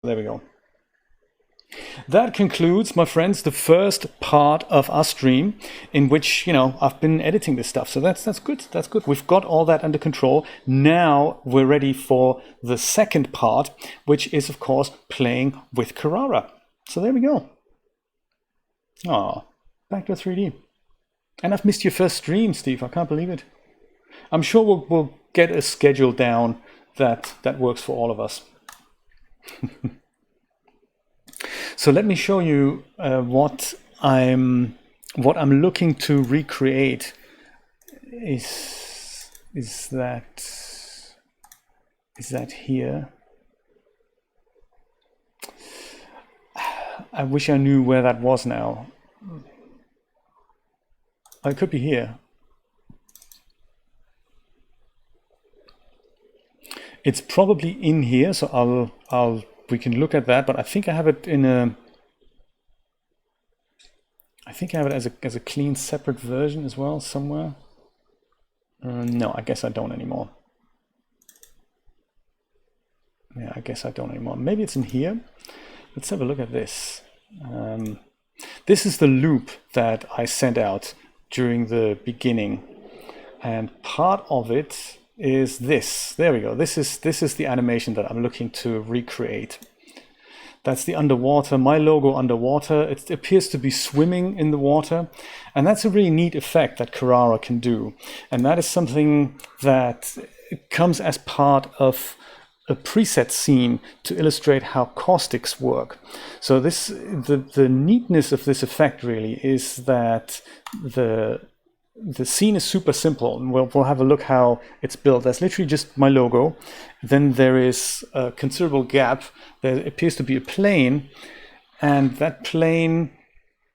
There we go. That concludes, my friends, the first part of our stream in which, I've been editing this stuff. So that's good. That's good. We've got all that under control. Now we're ready for the second part, which is, of course, playing with Carrara. So there we go. Back to 3D. And I've missed your first stream, Steve. I can't believe it. I'm sure we'll get a schedule down that works for all of us. So let me show you what I'm looking to recreate. Is that here? I wish I knew where that was now. It could be here. It's probably in here, so we can look at that, but I think I have it as a clean separate version as well somewhere. No, I guess I don't anymore. Yeah, I guess I don't anymore. Maybe it's in here. Let's have a look at this. This is the loop that I sent out during the beginning, and part of it is this. There we go. This is the animation that I'm looking to recreate. That's the underwater, my logo underwater. It appears to be swimming in the water, and that's a really neat effect that Carrara can do. And that is something that comes as part of a preset scene to illustrate how caustics work. So the neatness of this effect really is that the scene is super simple, and we'll have a look how it's built. There's literally just my logo. Then there is a considerable gap. There appears to be a plane, and that plane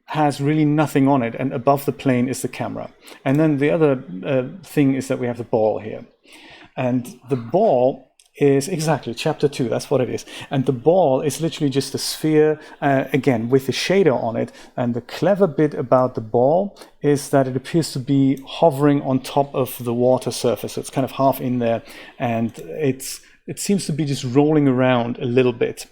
has really nothing on it. And above the plane is the camera. And then the other thing is that we have the ball here. And the ball is exactly chapter 2. That's what it is. And the ball is literally just a sphere, again, with a shader on it. And the clever bit about the ball is that it appears to be hovering on top of the water surface. So it's kind of half in there, and it seems to be just rolling around a little bit.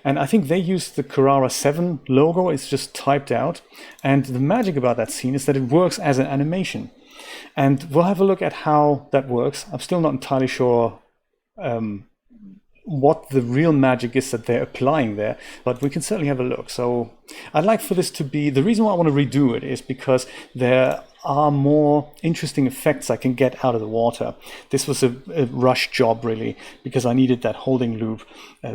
And I think they used the Carrara 7 logo. It's just typed out. And the magic about that scene is that it works as an animation. And we'll have a look at how that works. I'm still not entirely sure what the real magic is that they're applying there, but we can certainly have a look. So I'd like for this to be, the reason why I want to redo it is because there are more interesting effects I can get out of the water. This was a rush job really, because I needed that holding loop,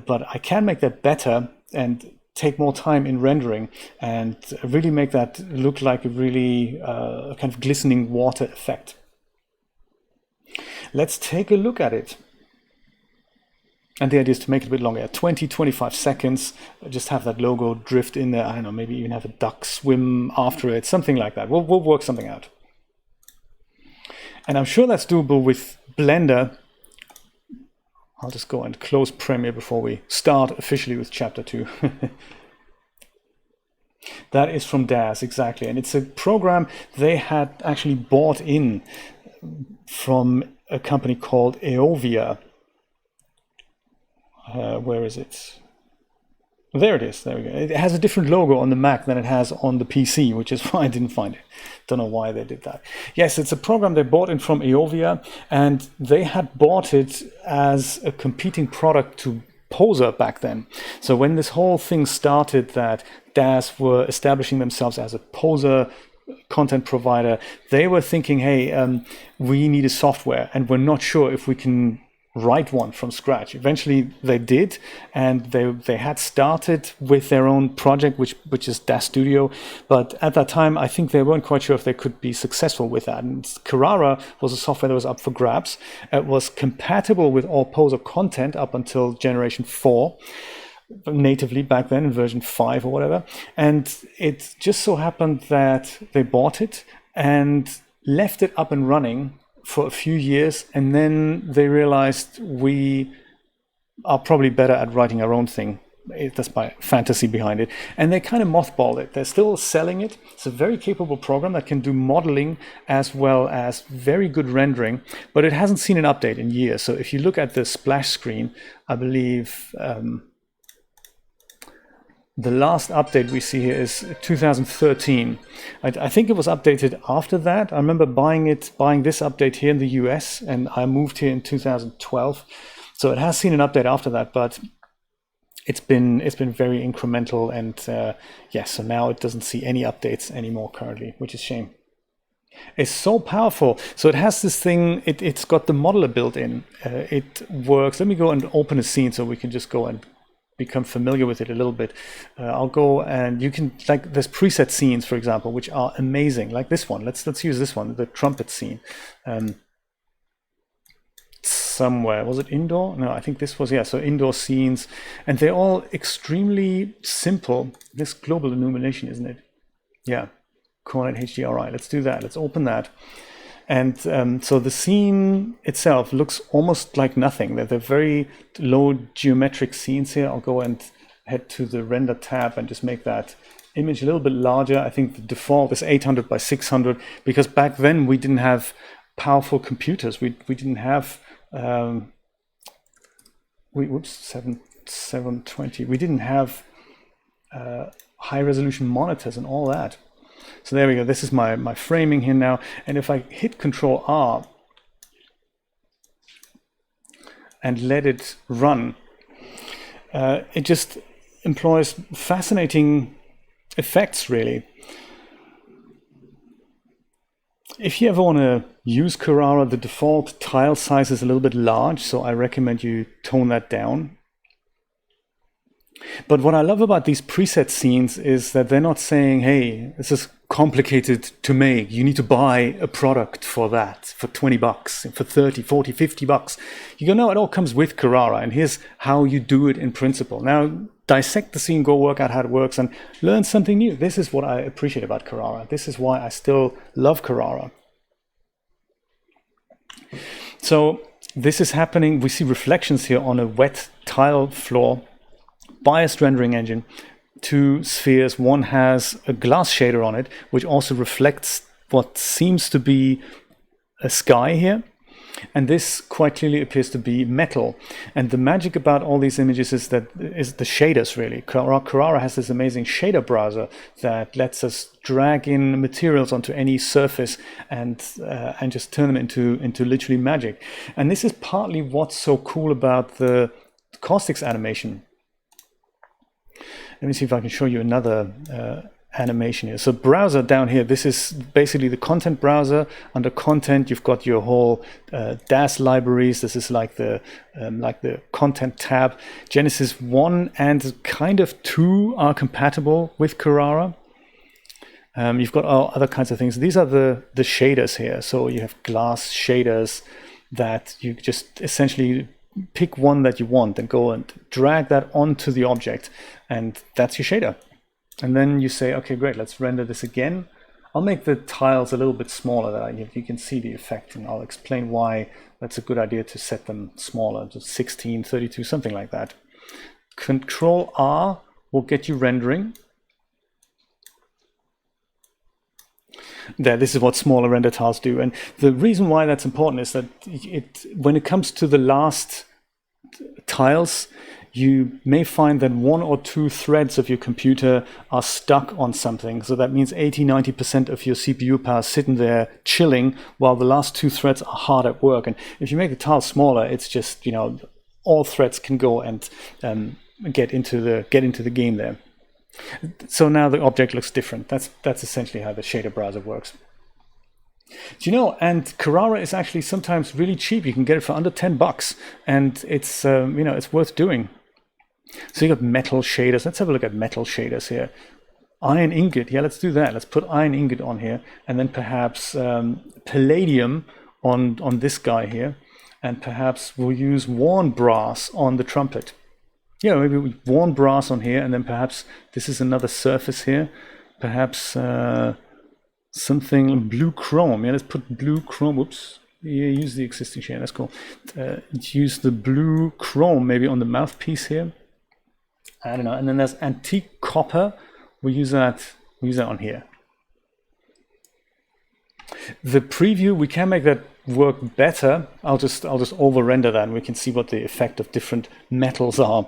but I can make that better and take more time in rendering and really make that look like a really kind of glistening water effect. Let's take a look at it. And the idea is to make it a bit longer, 20-25 seconds, just have that logo drift in there. I don't know, maybe even have a duck swim after it, something like that. We'll work something out. And I'm sure that's doable with Blender. I'll just go and close Premiere before we start officially with chapter 2. That is from DAS, exactly. And it's a program they had actually bought in from a company called Eovia. Where is it? There it is. There we go. It has a different logo on the Mac than it has on the PC, which is why I didn't find it. Don't know why they did that. Yes, it's a program they bought in from Eovia, and they had bought it as a competing product to Poser back then. So when this whole thing started that DAS were establishing themselves as a Poser content provider, they were thinking, hey, we need a software, and we're not sure if we can write one from scratch. Eventually they did, and they had started with their own project, which is DAS Studio, but at that time I think they weren't quite sure if they could be successful with that. And Carrara was a software that was up for grabs. It was compatible with all Poser content up until generation 4, natively back then in version 5 or whatever, and it just so happened that they bought it and left it up and running for a few years, and then they realized we are probably better at writing our own thing. That's my fantasy behind it. And they kind of mothballed it. They're still selling it. It's a very capable program that can do modeling as well as very good rendering, but it hasn't seen an update in years. So if you look at the splash screen, I believe the last update we see here is 2013. I think it was updated after that. I remember buying this update here in the US, and I moved here in 2012. So it has seen an update after that, but it's been very incremental, and so now it doesn't see any updates anymore currently, which is a shame. It's so powerful. So it has this thing, it's got the modeler built in. It works. Let me go and open a scene so we can just go and become familiar with it a little bit. I'll go, and you can, like, there's preset scenes, for example, which are amazing, like this one. Let's use this one, the trumpet scene. Somewhere, was it indoor? No, I think this was, so indoor scenes, and they're all extremely simple. This global illumination, isn't it? Yeah, coordinate HDRI. Let's do that. Let's open that. And so the scene itself looks almost like nothing. They're very low geometric scenes here. I'll go and head to the render tab and just make that image a little bit larger. I think the default is 800 by 600, because back then we didn't have powerful computers. We didn't have 720. We didn't have high resolution monitors and all that. So there we go. This is my framing here now. And if I hit Control R and let it run, it just employs fascinating effects, really. If you ever want to use Carrara, the default tile size is a little bit large, so I recommend you tone that down. But what I love about these preset scenes is that they're not saying, hey, this is complicated to make. You need to buy a product for that, for 20 bucks, for 30, 40, 50 bucks. You go, no, it all comes with Carrara, and here's how you do it in principle. Now, dissect the scene, go work out how it works, and learn something new. This is what I appreciate about Carrara. This is why I still love Carrara. So this is happening. We see reflections here on a wet tile floor. Biased rendering engine, 2 spheres. One has a glass shader on it, which also reflects what seems to be a sky here. And this quite clearly appears to be metal. And the magic about all these images is the shaders, really. Carrara has this amazing shader browser that lets us drag in materials onto any surface and just turn them into literally magic. And this is partly what's so cool about the caustics animation. Let me see if I can show you another animation here. So browser down here, this is basically the content browser. Under content, you've got your whole DAS libraries. This is like the content tab. Genesis 1 and kind of 2 are compatible with Carrara. You've got all other kinds of things. These are the shaders here. So you have glass shaders that you just essentially pick one that you want and go and drag that onto the object, and that's your shader. And then you say, okay, great, let's render this again. I'll make the tiles a little bit smaller that you can see the effect, and I'll explain why that's a good idea to set them smaller, just 16, 32, something like that. Control R will get you rendering. There, this is what smaller render tiles do. And the reason why that's important is that when it comes to the last tiles, you may find that 1 or 2 threads of your computer are stuck on something. So that means 80-90% of your CPU power sitting there chilling while the last 2 threads are hard at work. And if you make the tile smaller, it's just, all threads can go and get into the game there. So now the object looks different. That's essentially how the shader browser works. And Carrara is actually sometimes really cheap. You can get it for under 10 bucks, and it's it's worth doing. So you got metal shaders. Let's have a look at metal shaders here. Iron ingot. Yeah, let's do that. Let's put iron ingot on here, and then perhaps palladium on this guy here, and perhaps we'll use worn brass on the trumpet. Yeah, maybe worn brass on here, and then perhaps this is another surface here. Perhaps something blue chrome. Yeah, let's put blue chrome. Whoops. Yeah, use the existing shade. That's cool. Use the blue chrome maybe on the mouthpiece here. I don't know. And then there's antique copper. We'll use that on here. The preview, we can make that work better. I'll just over render that, and we can see what the effect of different metals are.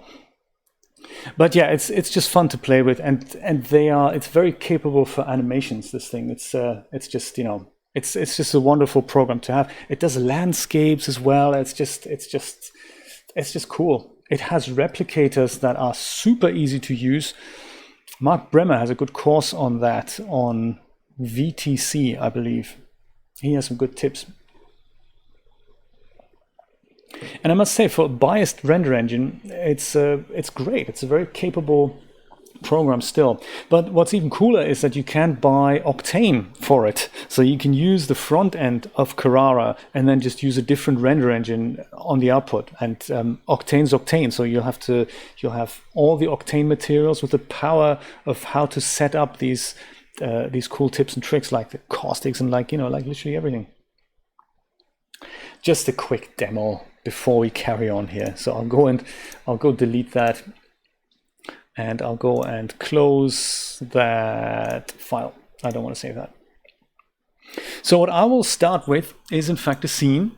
But yeah, it's just fun to play with, and it's very capable for animations. This thing, it's just, you know, it's just a wonderful program to have. It does landscapes as well. It's just cool. It has replicators that are super easy to use. Mark Bremer has a good course on that on VTC, I believe. He has some good tips. And I must say, for a biased render engine, it's great. It's a very capable program still. But what's even cooler is that you can buy Octane for it. So you can use the front end of Carrara and then just use a different render engine on the output. And Octane's Octane. So you'll have all the Octane materials with the power of how to set up these cool tips and tricks, like the caustics and like literally everything. Just a quick demo before we carry on here. So I'll go delete that, and I'll go and close that file. I don't want to save that. So what I will start with is in fact a scene.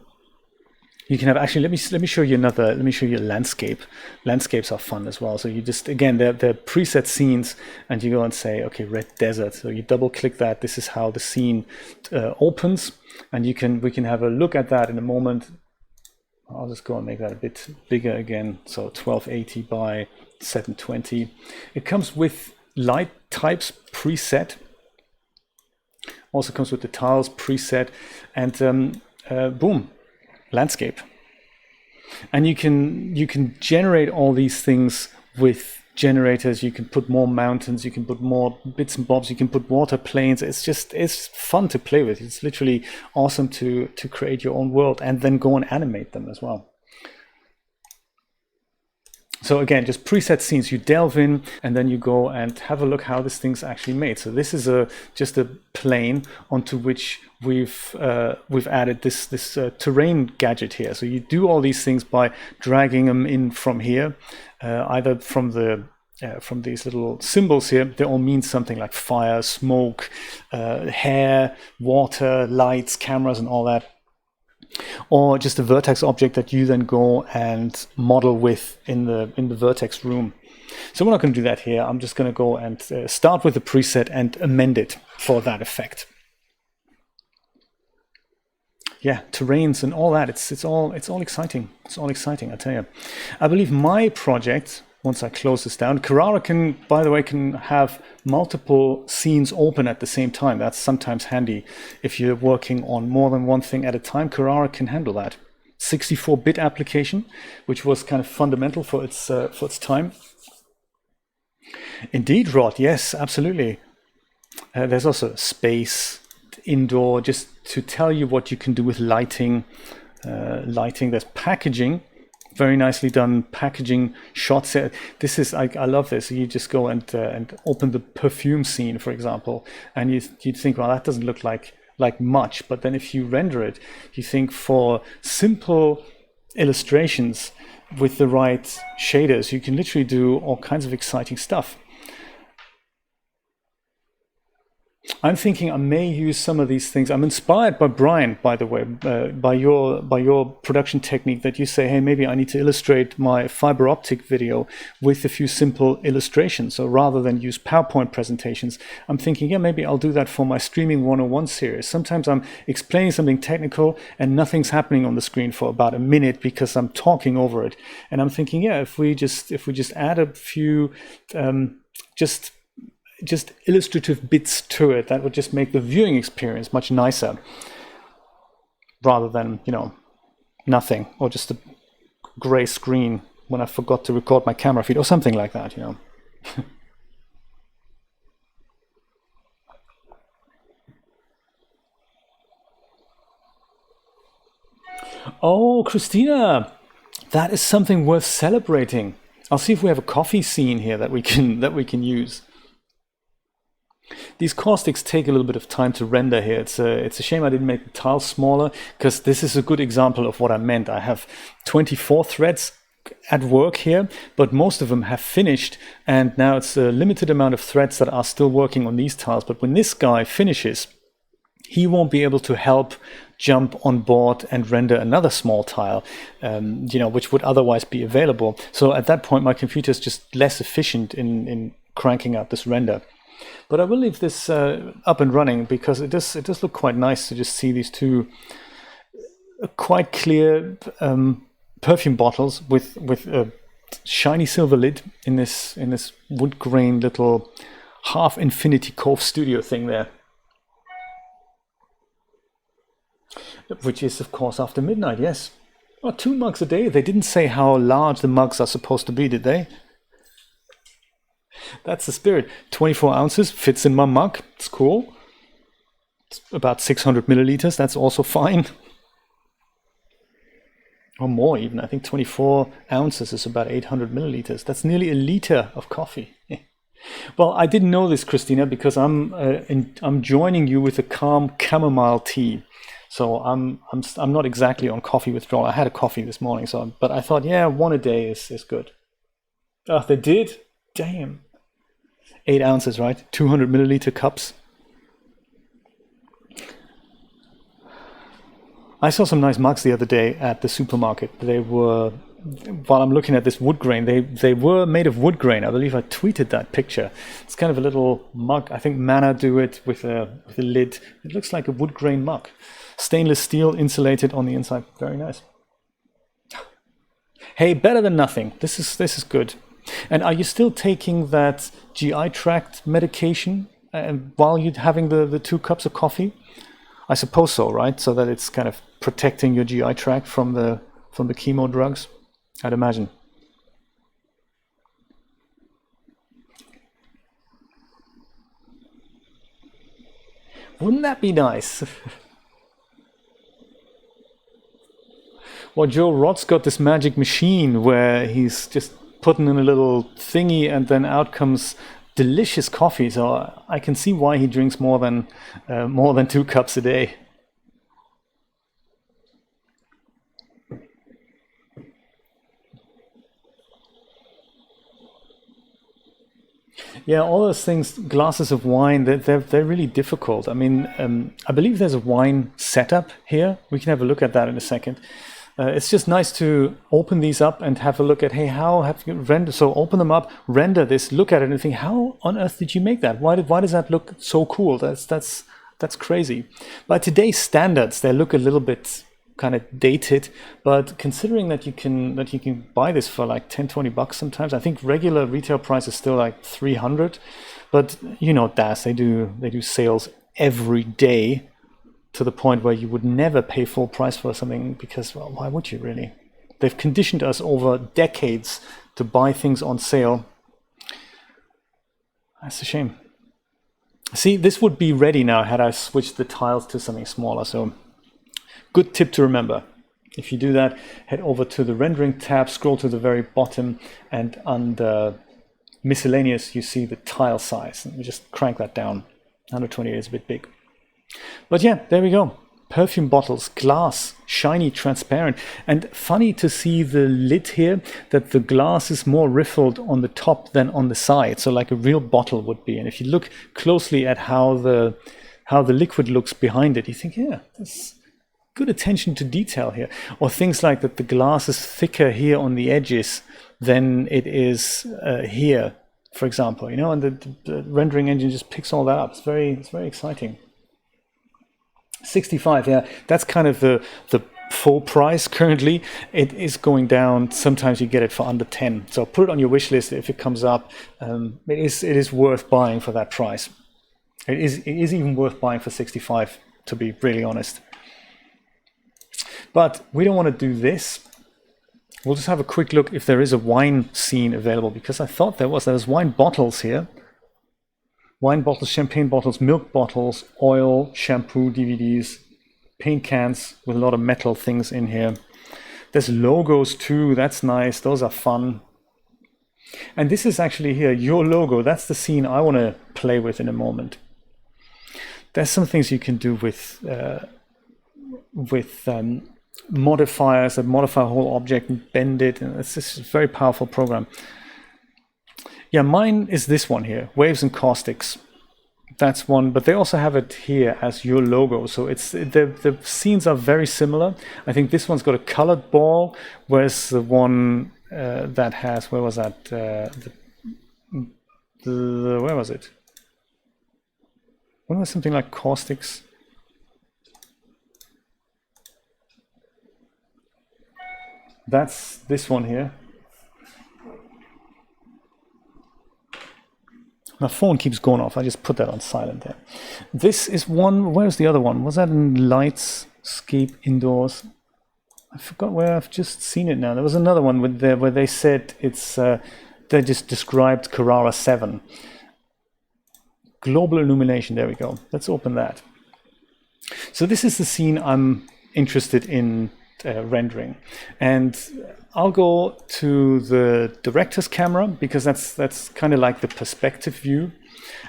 You can have, actually, let me show you a landscape. Landscapes are fun as well. So you just, again, they're preset scenes, and you go and say, okay, red desert. So you double click that. This is how the scene opens, and we can have a look at that in a moment. I'll just go and make that a bit bigger again. So 1280 by 720. It comes with light types preset. Also comes with the tiles preset, and boom, landscape. And you can generate all these things with generators. You can put more mountains, you can put more bits and bobs, you can put water planes. It's fun to play with. It's literally awesome to create your own world and then go and animate them as well. So again, just preset scenes, you delve in and then you go and have a look how this thing's actually made. So this is just a plane onto which we've added this terrain gadget here. So you do all these things by dragging them in from here, either from these little symbols here. They all mean something like fire, smoke, hair, water, lights, cameras, and all that. Or just a vertex object that you then go and model with in the vertex room. So we're not going to do that here. I'm just going to go and start with the preset and amend it for that effect. Yeah, terrains and all that. It's all exciting. It's all exciting, I tell you. I believe my project, once I close this down, Carrara can, by the way, can have multiple scenes open at the same time. That's sometimes handy if you're working on more than one thing at a time. Carrara can handle that. 64-bit application, which was kind of fundamental for its time. Indeed, Rod. Yes, absolutely. There's also space, indoor, just to tell you what you can do with lighting. There's packaging. Very nicely done packaging shots. This is, I love this. You just go and open the perfume scene, for example, and you'd think, well, that doesn't look like much. But then if you render it, you think for simple illustrations with the right shaders, you can literally do all kinds of exciting stuff. I'm thinking I may use some of these things. I'm inspired by Brian, by the way, by your production technique that you say, hey, maybe I need to illustrate my fiber optic video with a few simple illustrations. So rather than use PowerPoint presentations, I'm thinking, yeah, maybe I'll do that for my Streaming 101 series. Sometimes I'm explaining something technical and nothing's happening on the screen for about a minute because I'm talking over it. And I'm thinking, yeah, if we just add a few just illustrative bits to it, that would just make the viewing experience much nicer rather than, nothing, or just a gray screen when I forgot to record my camera feed or something like that, Oh, Christina, that is something worth celebrating. I'll see if we have a coffee scene here that we can use. These caustics take a little bit of time to render here. It's a shame I didn't make the tiles smaller, because this is a good example of what I meant. I have 24 threads at work here, but most of them have finished, and now it's a limited amount of threads that are still working on these tiles. But when this guy finishes, he won't be able to help jump on board and render another small tile, which would otherwise be available. So at that point, my computer is just less efficient in cranking out this render. But I will leave this up and running because it does look quite nice to just see these two quite clear perfume bottles with a shiny silver lid in this wood grain little half Infinity Cove studio thing there, which is of course after midnight. Yes, 2 mugs a day. They didn't say how large the mugs are supposed to be, did they? That's the spirit. 24 ounces fits in my mug. It's cool. It's about 600 milliliters. That's also fine. Or more even. I think 24 ounces is about 800 milliliters. That's nearly a liter of coffee. Well, I didn't know this, Christina, because I'm joining you with a calm chamomile tea. So I'm not exactly on coffee withdrawal. I had a coffee this morning, but I thought, yeah, 1 a day is good. Oh, they did? Damn. 8 ounces, right? 200 milliliter cups. I saw some nice mugs the other day at the supermarket. They were, while I'm looking at this wood grain, they were made of wood grain. I believe I tweeted that picture. It's kind of a little mug. I think Mana do it with a lid. It looks like a wood grain mug. Stainless steel, insulated on the inside. Very nice. Hey, better than nothing. This is good. And are you still taking that GI tract medication while you're having the 2 cups of coffee? I suppose so, right? So that it's kind of protecting your GI tract from the chemo drugs, I'd imagine. Wouldn't that be nice? Well, Joe Rott's got this magic machine where he's just putting in a little thingy and then out comes delicious coffee. So I can see why he drinks more than 2 cups a day. Yeah, all those things, glasses of wine, they're really difficult. I mean, I believe there's a wine setup here. We can have a look at that in a second. It's just nice to open these up and have a look at, hey, how have you rendered? So open them up, render this, look at it and think, how on earth did you make that? Why does that look so cool? That's crazy. By today's standards, they look a little bit kind of dated, but considering that you can buy this for like 10-20 bucks sometimes. I think regular retail price is still like 300, but DAS, they do sales every day, to the point where you would never pay full price for something because, well, why would you really? They've conditioned us over decades to buy things on sale. That's a shame. See, this would be ready now had I switched the tiles to something smaller. So good tip to remember. If you do that, head over to the rendering tab, scroll to the very bottom, and under miscellaneous, you see the tile size. And we just crank that down. 128 is a bit big. But yeah, there we go. Perfume bottles, glass, shiny, transparent. And funny to see the lid here, that the glass is more riffled on the top than on the side. So like a real bottle would be. And if you look closely at how the liquid looks behind it, you think, yeah, there's good attention to detail here. Or things like that the glass is thicker here on the edges than it is here, for example. And the rendering engine just picks all that up. It's very exciting. 65, yeah, that's kind of the full price currently. It is going down. Sometimes you get it for under 10. So put it on your wish list if it comes up. It is worth buying for that price. It is even worth buying for 65, to be really honest. But we don't want to do this. We'll just have a quick look if there is a wine scene available, because I thought there was wine bottles here. Wine bottles, champagne bottles, milk bottles, oil, shampoo, DVDs, paint cans with a lot of metal things in here. There's logos too, that's nice, those are fun. And this is actually here, your logo, that's the scene I want to play with in a moment. There's some things you can do with modifiers that modify a whole object and bend it, and it's just a very powerful program. Yeah, mine is this one here, Waves and Caustics. That's one, but they also have it here as your logo. So it's the scenes are very similar. I think this one's got a colored ball, whereas the one that has, where was that? Where was it? Wasn't there something like caustics? That's this one here. My phone keeps going off. I just put that on silent there. This is one. Where's the other one? Was that in Lightscape Indoors? I forgot where. I've just seen it now. There was another one with where they said it's. They just described Carrara 7. Global illumination. There we go. Let's open that. So this is the scene I'm interested in rendering, and I'll go to the director's camera because that's kind of like the perspective view,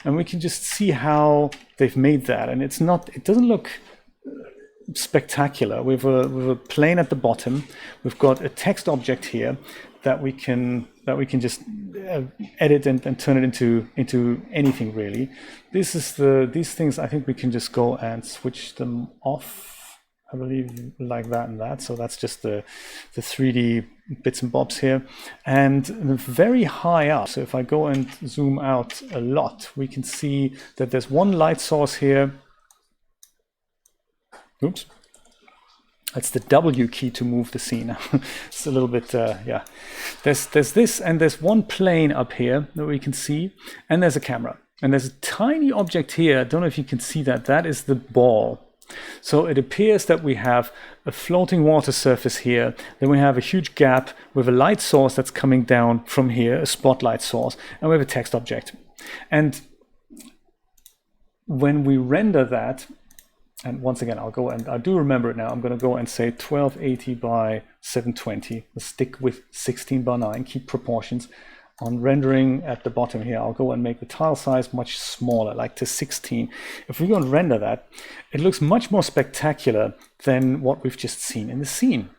and we can just see how they've made that. And it doesn't look spectacular. We've a plane at the bottom. We've got a text object here that we can just edit and turn it into anything really. These things I think we can just go and switch them off. I believe like that and that. So that's just the 3D bits and bobs here. And very high up, so if I go and zoom out a lot, we can see that there's one light source here. Oops. That's the W key to move the scene. It's a little bit, yeah. There's this, and there's one plane up here that we can see, and there's a camera. And there's a tiny object here. I don't know if you can see that. That is the ball. So it appears that we have a floating water surface here, then we have a huge gap with a light source that's coming down from here, a spotlight source, and we have a text object. And when we render that, and once again, I'll go and I do remember it now, I'm going to go and say 1280 by 720, let's stick with 16 by 9, keep proportions. On rendering at the bottom here, I'll go and make the tile size much smaller, like to 16. If we go and render that, it looks much more spectacular than what we've just seen in the scene.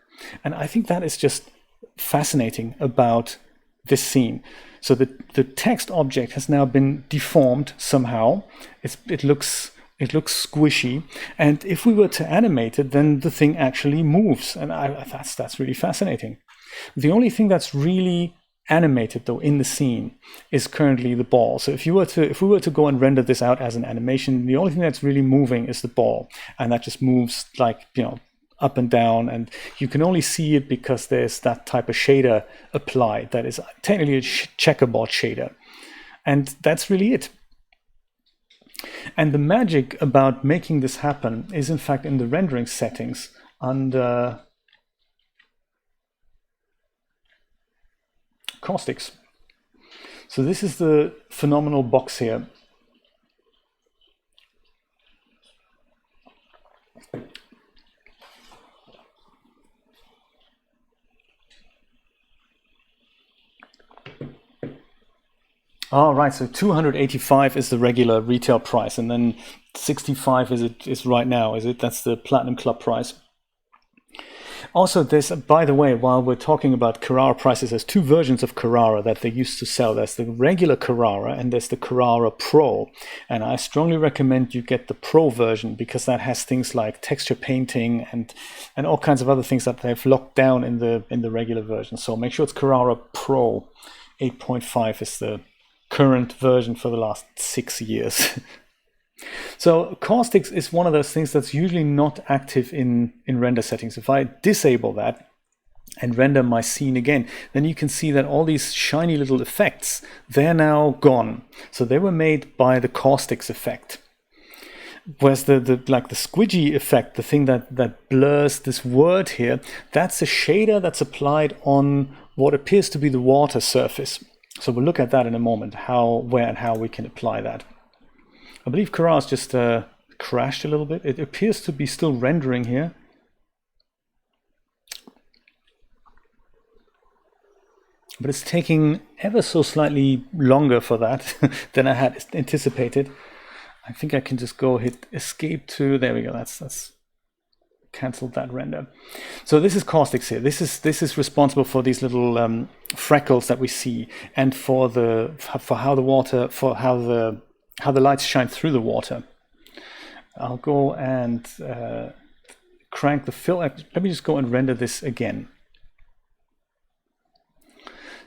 And I think that is just fascinating about this scene. So the text object has now been deformed somehow. It looks squishy, and if we were to animate it, then the thing actually moves, and that's really fascinating. The only thing that's really animated though in the scene is currently the ball. So if we were to go and render this out as an animation, the only thing that's really moving is the ball, and that just moves like, you know, up and down, and you can only see it because there's that type of shader applied that is technically a checkerboard shader, and that's really it. And the magic about making this happen is in fact in the rendering settings under caustics. So this is the phenomenal box here. Oh, right, so 285 is the regular retail price, and then 65 is right now, is it? That's the Platinum Club price. Also, there's, by the way, while we're talking about Carrara prices, there's two versions of Carrara that they used to sell. There's the regular Carrara and there's the Carrara Pro. And I strongly recommend you get the Pro version because that has things like texture painting and all kinds of other things that they've locked down in the regular version. So make sure it's Carrara Pro. 8.5 is the current version for the last 6 years. So caustics is one of those things that's usually not active in render settings. If I disable that and render my scene again, then you can see that all these shiny little effects, they're now gone. So they were made by the caustics effect. Whereas the squidgy effect, the thing that blurs this word here, that's a shader that's applied on what appears to be the water surface. So we'll look at that in a moment, where and how we can apply that. I believe Carrara's just crashed a little bit. It appears to be still rendering here. But it's taking ever so slightly longer for that than I had anticipated. I think I can just go hit escape to, there we go, that's canceled that render. So this is caustics here. This is responsible for these little freckles that we see, and for how the how the lights shine through the water. I'll go and crank the filter. Let me just go and render this again,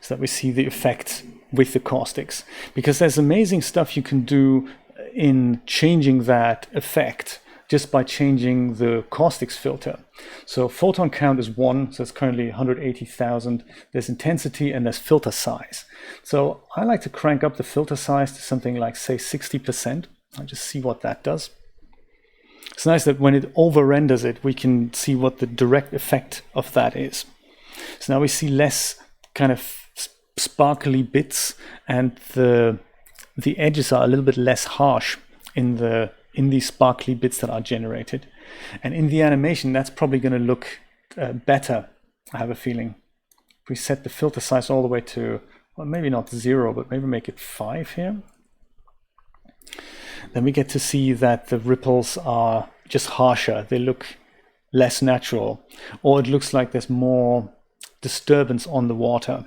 so that we see the effect with the caustics. Because there's amazing stuff you can do in changing that effect just by changing the caustics filter. So photon count is 1, so it's currently 180,000. There's intensity and there's filter size. So I like to crank up the filter size to something like, say, 60%. I'll just see what that does. It's nice that when it over-renders it, we can see what the direct effect of that is. So now we see less kind of sparkly bits, and the edges are a little bit less harsh in these sparkly bits that are generated. And in the animation, that's probably going to look better, I have a feeling. If we set the filter size all the way to, well, maybe not 0, but maybe make it 5 here, then we get to see that the ripples are just harsher. They look less natural, or it looks like there's more disturbance on the water.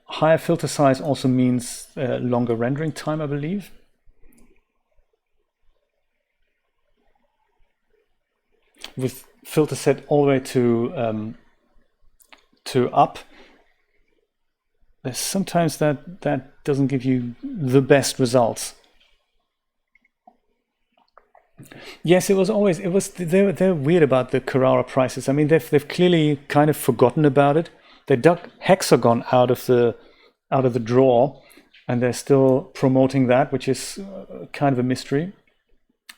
Higher filter size also means longer rendering time, I believe. With filter set all the way to up, there's sometimes that doesn't give you the best results. Yes, they're weird about the Carrara prices. I mean, they've clearly kind of forgotten about it. They dug hexagon out of the drawer, and they're still promoting that, which is kind of a mystery.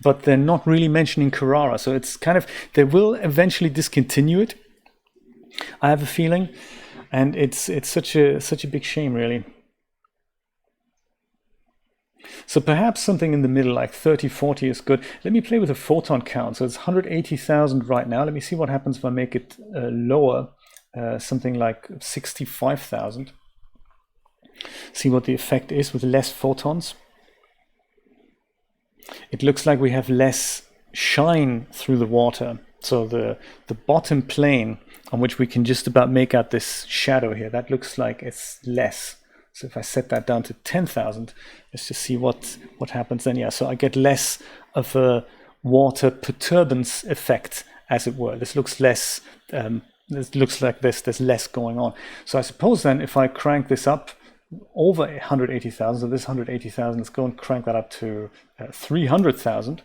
But they're not really mentioning Carrara, so it's kind of, they will eventually discontinue it, I have a feeling, and it's such a big shame, really. So perhaps something in the middle, like 30, 40 is good. Let me play with a photon count. So it's 180,000 right now. Let me see what happens if I make it lower. Something like 65,000. See what the effect is with less photons. It looks like we have less shine through the water. So the bottom plane on which we can just about make out this shadow here, that looks like it's less. So if I set that down to 10,000, let's just see what happens then. Yeah, so I get less of a water perturbance effect, as it were. This looks less. It looks like there's less going on. So I suppose then if I crank this up over 180,000, so this 180,000, let's go and crank that up to 300,000.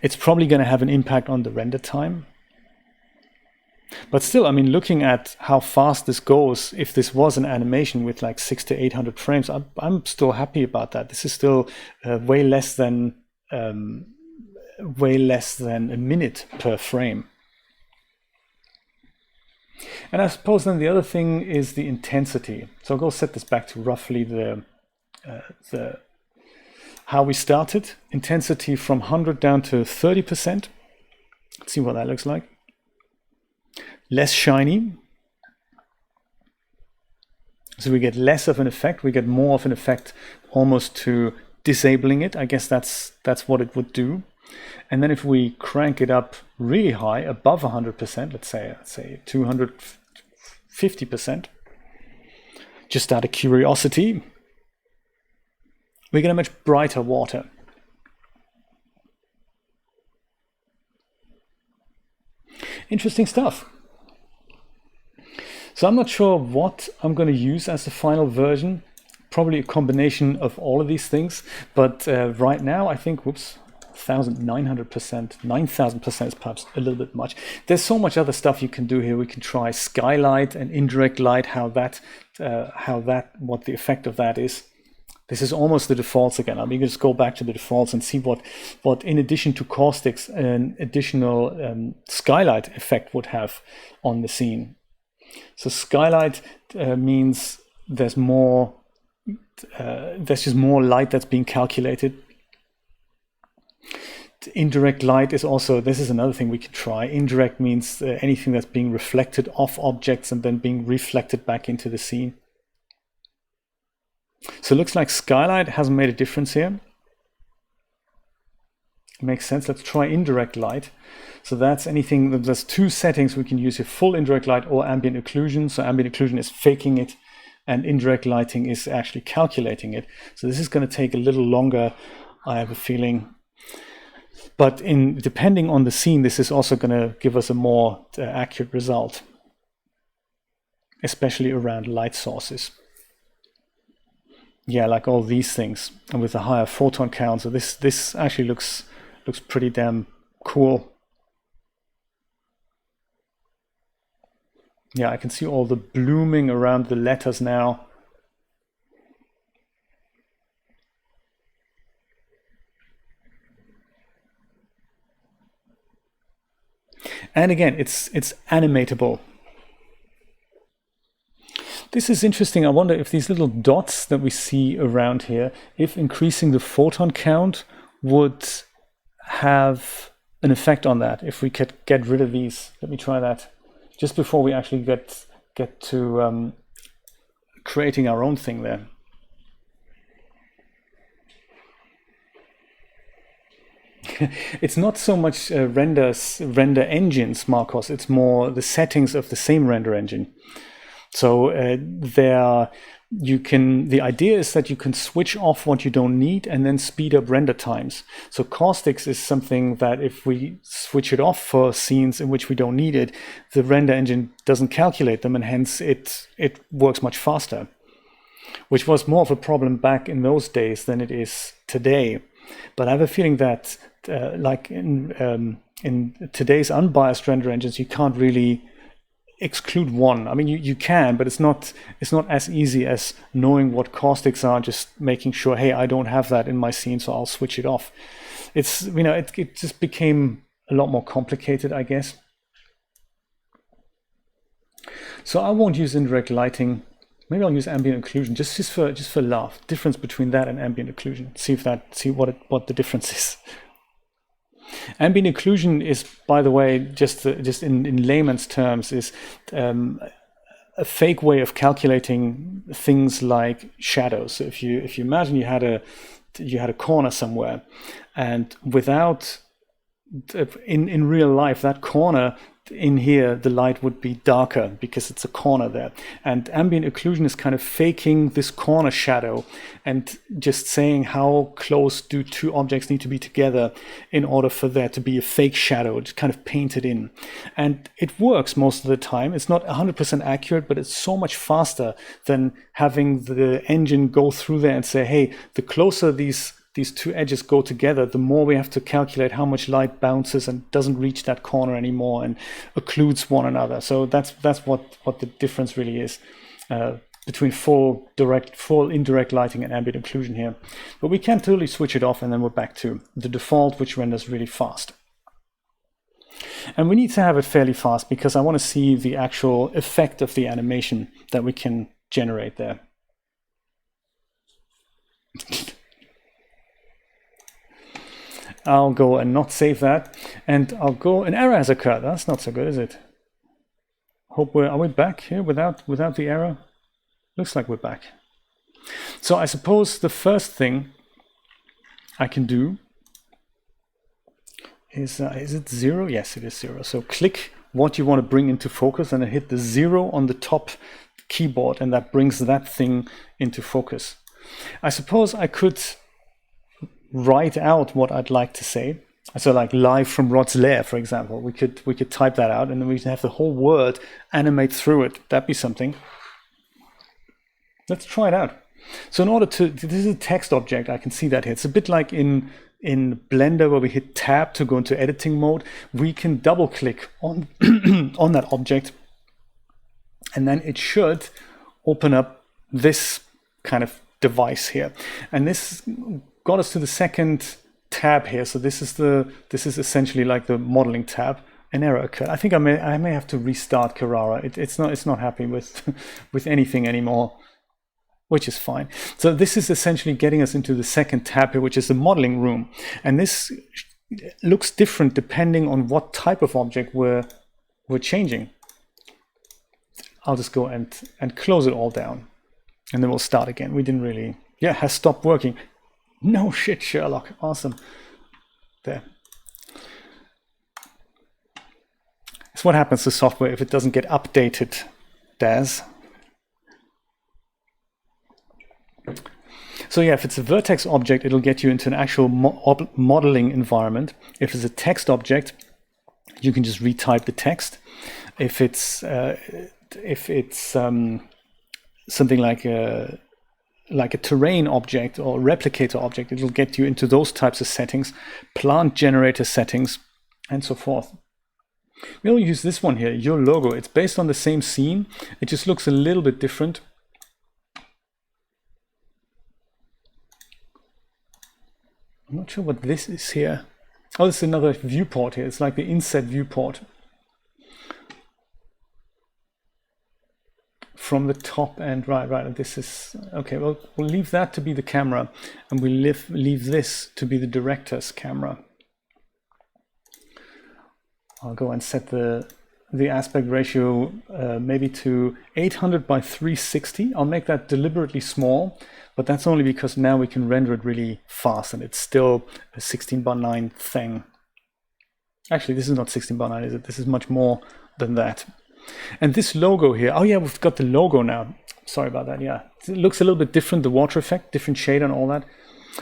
It's probably going to have an impact on the render time. But still, I mean, looking at how fast this goes, if this was an animation with like 600 to 800 frames, I'm still happy about that. This is still way less than a minute per frame. And I suppose then the other thing is the intensity. So I'll go set this back to roughly the how we started. Intensity from 100 down to 30%. Let's see what that looks like. Less shiny. So we get less of an effect. We get more of an effect almost to disabling it. I guess that's what it would do. And then if we crank it up really high, above 100%, let's say 250%, just out of curiosity, we get a much brighter water. Interesting stuff. So I'm not sure what I'm going to use as the final version. Probably a combination of all of these things. But right now, I think, 1,900%, 9,000% is perhaps a little bit much. There's so much other stuff you can do here. We can try skylight and indirect light, what the effect of that is. This is almost the defaults again. I mean, you can just go back to the defaults and see what in addition to caustics, an additional skylight effect would have on the scene. So skylight means there's just more light that's being calculated. Indirect light is also, this is another thing we could try. Indirect means anything that's being reflected off objects and then being reflected back into the scene. So it looks like skylight hasn't made a difference here. Makes sense. Let's try indirect light. So that's anything, there's two settings we can use here, full indirect light or ambient occlusion. So ambient occlusion is faking it and indirect lighting is actually calculating it. So this is going to take a little longer, I have a feeling. But depending on the scene, this is also going to give us a more accurate result, especially around light sources. Yeah, like all these things, and with a higher photon count. So this actually looks pretty damn cool. Yeah, I can see all the blooming around the letters now. And again, it's animatable. This is interesting. I wonder if these little dots that we see around here, if increasing the photon count would have an effect on that. If we could get rid of these. Let me try that. Just before we actually get to creating our own thing there. It's not so much render engines, Marcos. It's more the settings of the same render engine. So the idea is that you can switch off what you don't need and then speed up render times. So caustics is something that if we switch it off for scenes in which we don't need it, the render engine doesn't calculate them, and hence it works much faster, which was more of a problem back in those days than it is today. But I have a feeling that like in today's unbiased render engines, you can't really exclude one. I mean, you can, but it's not as easy as knowing what caustics are, just making sure, hey, I don't have that in my scene, so I'll switch it off. It's, it just became a lot more complicated, I guess. So I won't use indirect lighting. Maybe I'll use ambient occlusion just for laugh. Difference between that and ambient occlusion. See what the difference is. Ambient occlusion is, by the way, just in layman's terms, is a fake way of calculating things like shadows. So if you imagine you had a corner somewhere, and without in real life that corner in here, the light would be darker because it's a corner there. And ambient occlusion is kind of faking this corner shadow and just saying how close do two objects need to be together in order for there to be a fake shadow, just kind of painted in. And it works most of the time. It's not 100% accurate, but it's so much faster than having the engine go through there and say, hey, the closer these two edges go together, the more we have to calculate how much light bounces and doesn't reach that corner anymore and occludes one another. So that's what the difference really is between full indirect lighting and ambient occlusion here. But we can totally switch it off, and then we're back to the default, which renders really fast. And we need to have it fairly fast because I want to see the actual effect of the animation that we can generate there. I'll go and not save that, and I'll go. An error has occurred. That's not so good, is it? Are we back here without the error? Looks like we're back. So I suppose the first thing I can do is it 0? Yes, it is 0. So click what you want to bring into focus, and then hit the 0 on the top keyboard, and that brings that thing into focus. I suppose I could write out what I'd like to say. So like live from Rod's lair, for example, we could type that out, and then we can have the whole word animate through it. That'd be something. Let's try it out. So in order to, this is a text object, I can see that here. It's a bit like in Blender where we hit tab to go into editing mode. We can double click on on that object, and then it should open up this kind of device here. And this got us to the second tab here. So this is essentially like the modeling tab. An error occurred. I think I may have to restart Carrara. It's not happy with anything anymore, which is fine. So this is essentially getting us into the second tab here, which is the modeling room. And this looks different depending on what type of object we're changing. I'll just go and close it all down, and then we'll start again. We didn't really, yeah, it has stopped working. No shit, Sherlock. Awesome. There. It's what happens to software if it doesn't get updated, Daz. So yeah, if it's a vertex object, it'll get you into an actual modeling environment. If it's a text object, you can just retype the text. If it's something like a terrain object or replicator object, it'll get you into those types of settings, plant generator settings, and so forth. We'll use this one here, your logo. It's based on the same scene. It just looks a little bit different. I'm not sure what this is here. Oh, this is another viewport here. It's like the inset viewport. From the top and right. This is, okay, well, we'll leave that to be the camera, and we leave this to be the director's camera. I'll go and set the aspect ratio maybe to 800 by 360. I'll make that deliberately small, but that's only because now we can render it really fast, and it's still a 16:9 thing. Actually, this is not 16:9, is it? This is much more than that. And this logo here, oh yeah, we've got the logo now. Sorry about that, yeah. It looks a little bit different, the water effect, different shade and all that.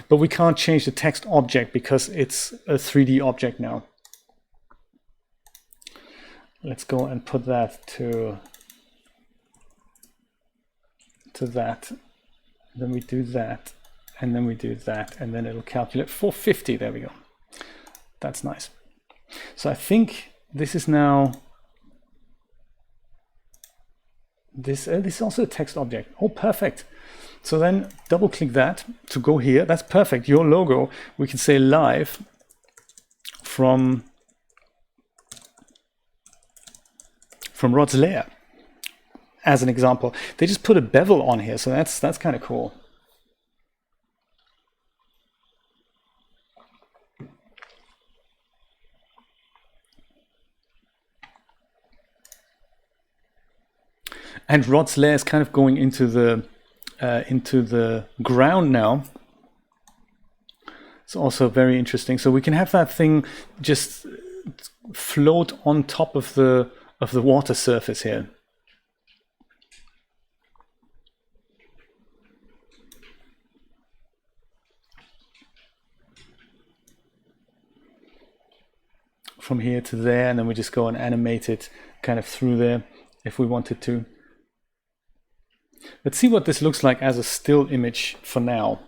But we can't change the text object because it's a 3D object now. Let's go and put that to that. Then we do that, and then we do that, and then it'll calculate 450. There we go. That's nice. So I think this is now, this is also a text object. Oh, perfect. So then double click that to go here. That's perfect. Your logo, we can say live from Rod's lair, as an example. They just put a bevel on here, so that's kind of cool. And Rod's lair is kind of going into the ground now. It's also very interesting. So we can have that thing just float on top of the water surface here. From here to there, and then we just go and animate it kind of through there if we wanted to. Let's see what this looks like as a still image for now.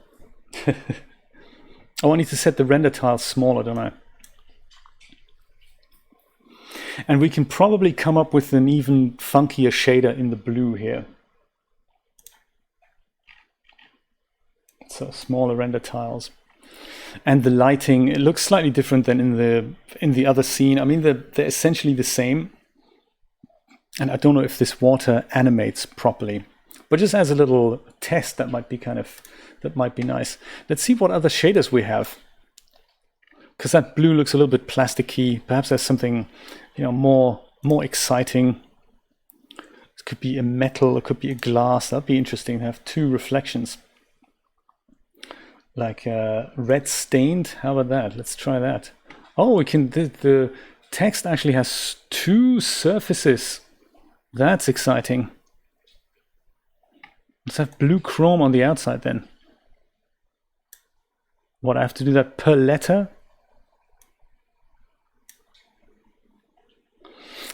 Oh, I need to set the render tile smaller, don't I? And we can probably come up with an even funkier shader in the blue here. So smaller render tiles. And the lighting, it looks slightly different than in the other scene. I mean, they're essentially the same. And I don't know if this water animates properly. But just as a little test, that might be nice. Let's see what other shaders we have. Because that blue looks a little bit plasticky. Perhaps there's something, more exciting. It could be a metal, it could be a glass. That'd be interesting to have two reflections. Like red stained. How about that? Let's try that. Oh, we can. The text actually has two surfaces. That's exciting. Let's have blue chrome on the outside then. What, I have to do that per letter?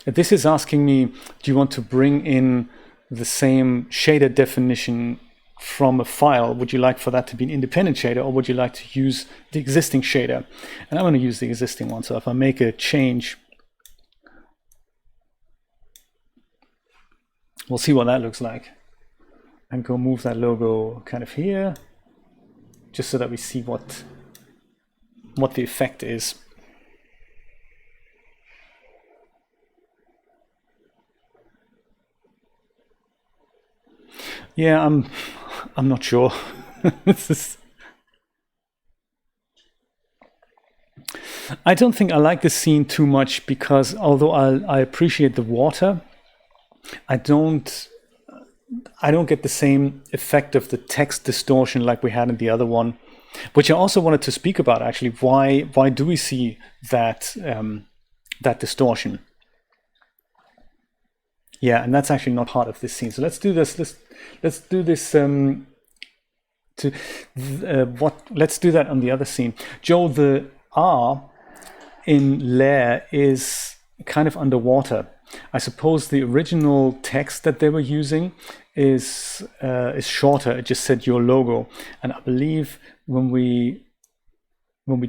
This is asking me, do you want to bring in the same shader definition from a file? Would you like for that to be an independent shader, or would you like to use the existing shader? And I'm going to use the existing one. So if I make a change, we'll see what that looks like. And go move that logo kind of here, just so that we see what the effect is. Yeah, I'm not sure. I don't think I like this scene too much, because although I appreciate the water, I don't get the same effect of the text distortion like we had in the other one, which I also wanted to speak about actually. Why do we see that that distortion? Yeah, and that's actually not part of this scene. So let's do this. Let's do this to let's do that on the other scene. Joe, the R in lair is kind of underwater. I suppose the original text that they were using is shorter. It just said your logo, and I believe when we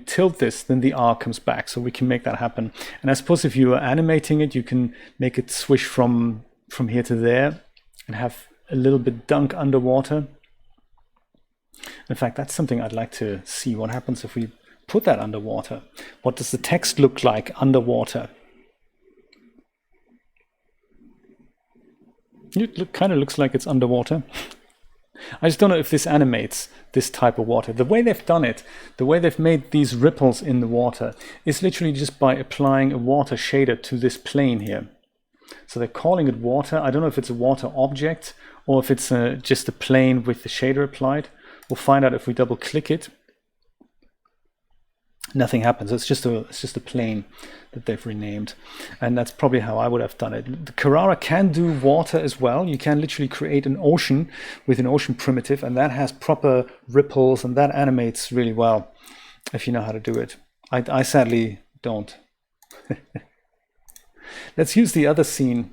tilt this, then the R comes back, so we can make that happen. And I suppose if you are animating it, you can make it swish from here to there and have a little bit dunk underwater. In fact, that's something I'd like to see. What happens if we put that underwater? What does the text look like underwater? It kind of looks like it's underwater. I just don't know if this animates this type of water. The way they've done it, the way they've made these ripples in the water is literally just by applying a water shader to this plane here. So they're calling it water. I don't know if it's a water object or if it's just a plane with the shader applied. We'll find out if we double click it. Nothing happens. It's just a plane that they've renamed, and that's probably how I would have done it. The Carrara can do water as well. You can literally create an ocean with an ocean primitive, and that has proper ripples, and that animates really well if you know how to do it. I sadly don't. Let's use the other scene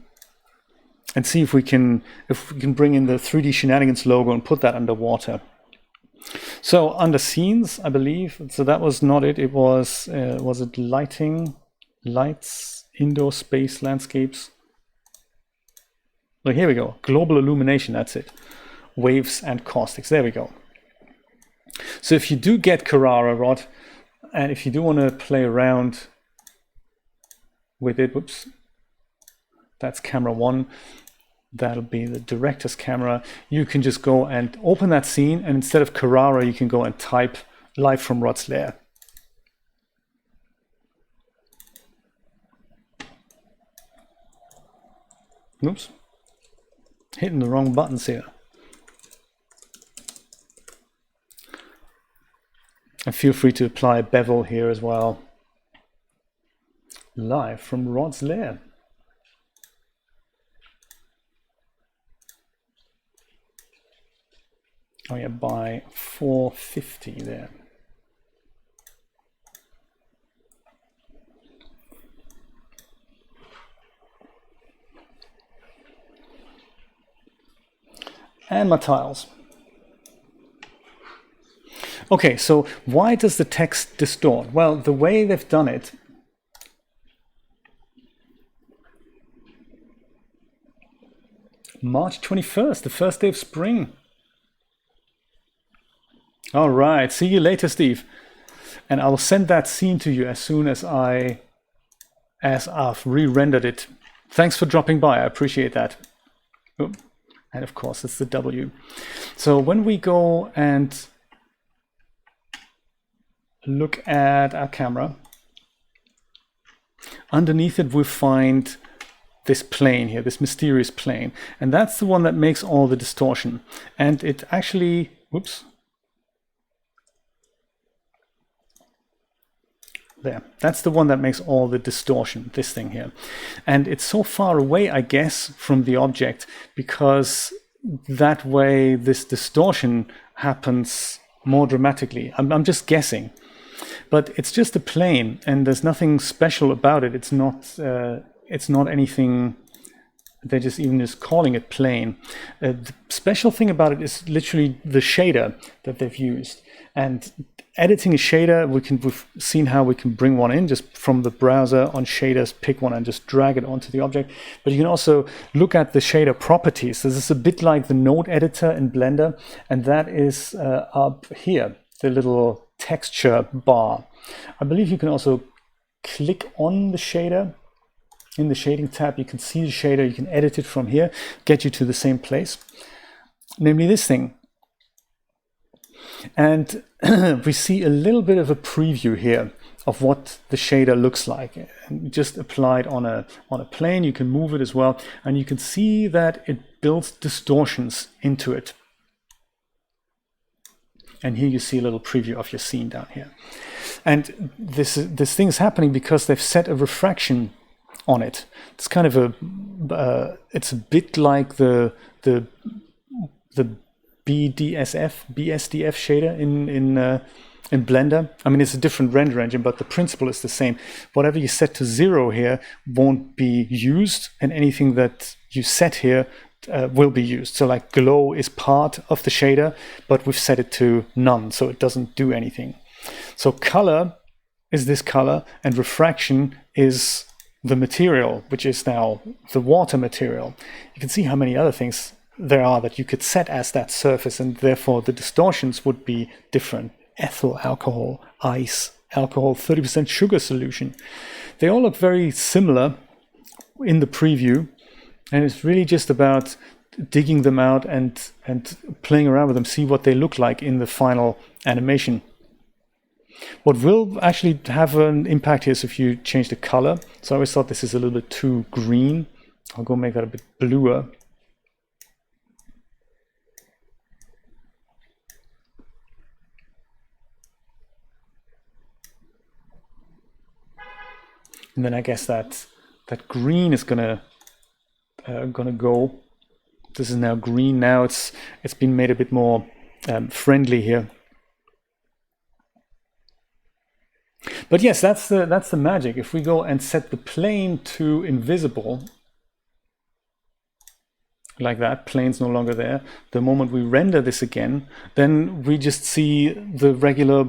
and see if we can bring in the 3D Shenanigans logo and put that underwater. So under scenes, I believe, so that was not it. It was it lighting, lights, indoor space, landscapes? Look, here we go. Global illumination, that's it. Waves and caustics, there we go. So if you do get Carrara, Rod, and if you do want to play around with it, whoops, that's camera 1. That'll be the director's camera. You can just go and open that scene, and instead of Carrara, you can go and type live from Rod's lair. Oops, hitting the wrong buttons here. And feel free to apply a bevel here as well. Live from Rod's lair. Oh yeah, by 450 there. And my tiles. Okay, so why does the text distort? Well, the way they've done it, March 21st, the first day of spring. All right, see you later, Steve. And I will send that scene to you as soon as I've re-rendered it. Thanks for dropping by, I appreciate that. Oh, and of course, it's the W. So when we go and look at our camera, underneath it we'll find this plane here, this mysterious plane. And that's the one that makes all the distortion. And it actually, whoops, there, that's the one that makes all the distortion, this thing here. And it's so far away, I guess, from the object, because that way this distortion happens more dramatically. I'm just guessing. But it's just a plane, and there's nothing special about it. It's not anything. They're just calling it plane. The special thing about it is literally the shader that they've used. And editing a shader, we've seen how we can bring one in just from the browser on shaders, pick one and just drag it onto the object. But you can also look at the shader properties. This is a bit like the node editor in Blender, and that is up here, the little texture bar. I believe you can also click on the shader. In the shading tab, you can see the shader, you can edit it from here, get you to the same place, namely this thing. And we see a little bit of a preview here of what the shader looks like. And just applied on a plane, you can move it as well, and you can see that it builds distortions into it. And here you see a little preview of your scene down here. And this thing is happening because they've set a refraction on it. It's kind of it's a bit like the BSDF shader in Blender. I mean, it's a different render engine, but the principle is the same. Whatever you set to 0 here won't be used, and anything that you set here will be used. So like glow is part of the shader, but we've set it to none, so it doesn't do anything. So color is this color, and refraction is the material, which is now the water material. You can see how many other things there are that you could set as that surface, and therefore the distortions would be different. Ethyl alcohol, ice, alcohol, 30% sugar solution. They all look very similar in the preview, and it's really just about digging them out and playing around with them, see what they look like in the final animation. What will actually have an impact here is if you change the color. So I always thought this is a little bit too green. I'll go make that a bit bluer. And then I guess that green is gonna go. This is now green. Now it's been made a bit more friendly here. But yes, that's the magic. If we go and set the plane to invisible, like that, plane's no longer there. The moment we render this again, then we just see the regular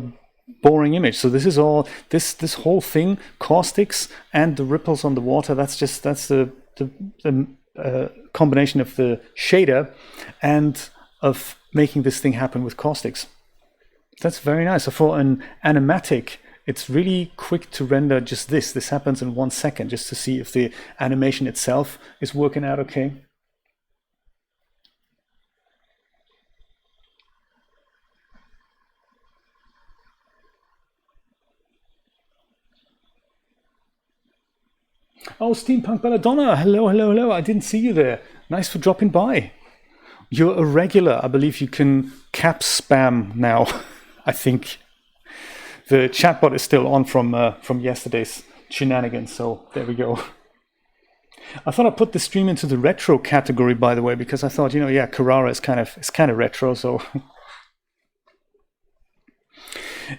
boring image. So this is all this whole thing, caustics and the ripples on the water. That's the combination of the shader and of making this thing happen with caustics. That's very nice. So for an animatic, it's really quick to render just this. This happens in 1 second, just to see if the animation itself is working out okay. Oh, Steampunk Belladonna, hello, hello, hello. I didn't see you there. Nice for dropping by. You're a regular. I believe you can cap spam now. I think the chatbot is still on from yesterday's shenanigans, so there we go. I thought I'd put the stream into the retro category, by the way, because I thought, yeah, Carrara is kind of retro, so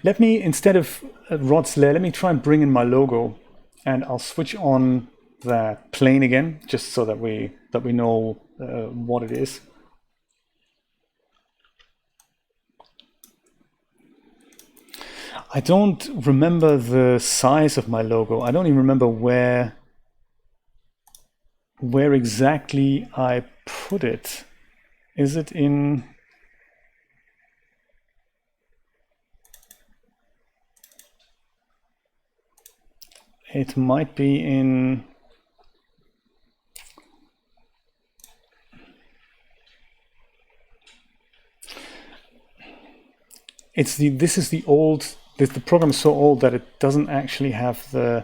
let me, instead of Rod's Lair, let me try and bring in my logo. And I'll switch on that plane again, just so that we know what it is. I don't remember the size of my logo. I don't even remember where exactly I put it. Is it in? It might be in. This is the old. The program is so old that it doesn't actually have the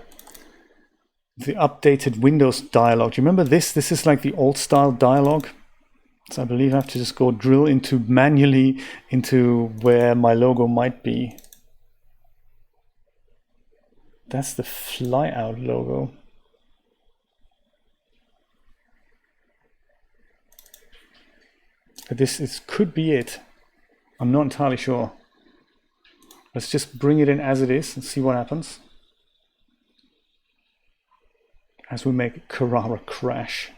updated Windows dialog. Do you remember this? This is like the old style dialog. So I believe I have to just go drill manually into where my logo might be. That's the fly out logo. But this could be it. I'm not entirely sure. Let's just bring it in as it is and see what happens. As we make Carrara crash.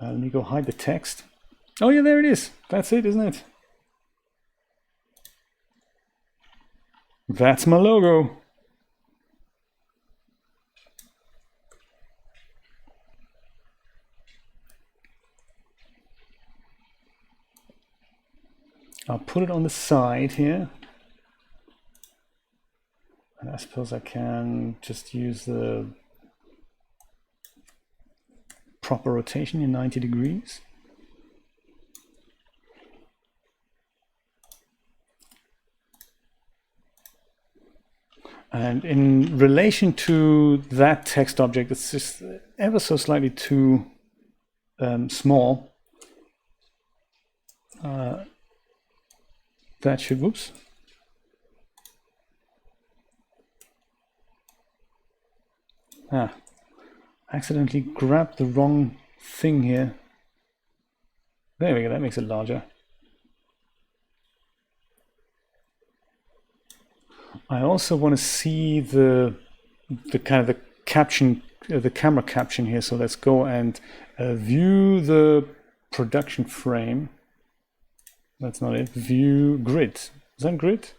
Let me go hide the text. Oh yeah, there it is. That's it, isn't it? That's my logo. I'll put it on the side here. And I suppose I can just use the proper rotation in 90 degrees. And in relation to that text object, it's just ever so slightly too small. That should, whoops. Accidentally grabbed the wrong thing here. There we go, that makes it larger. I also want to see the kind of the caption, the camera caption here. So let's go and view the production frame. That's not it. View grid. Is that grid?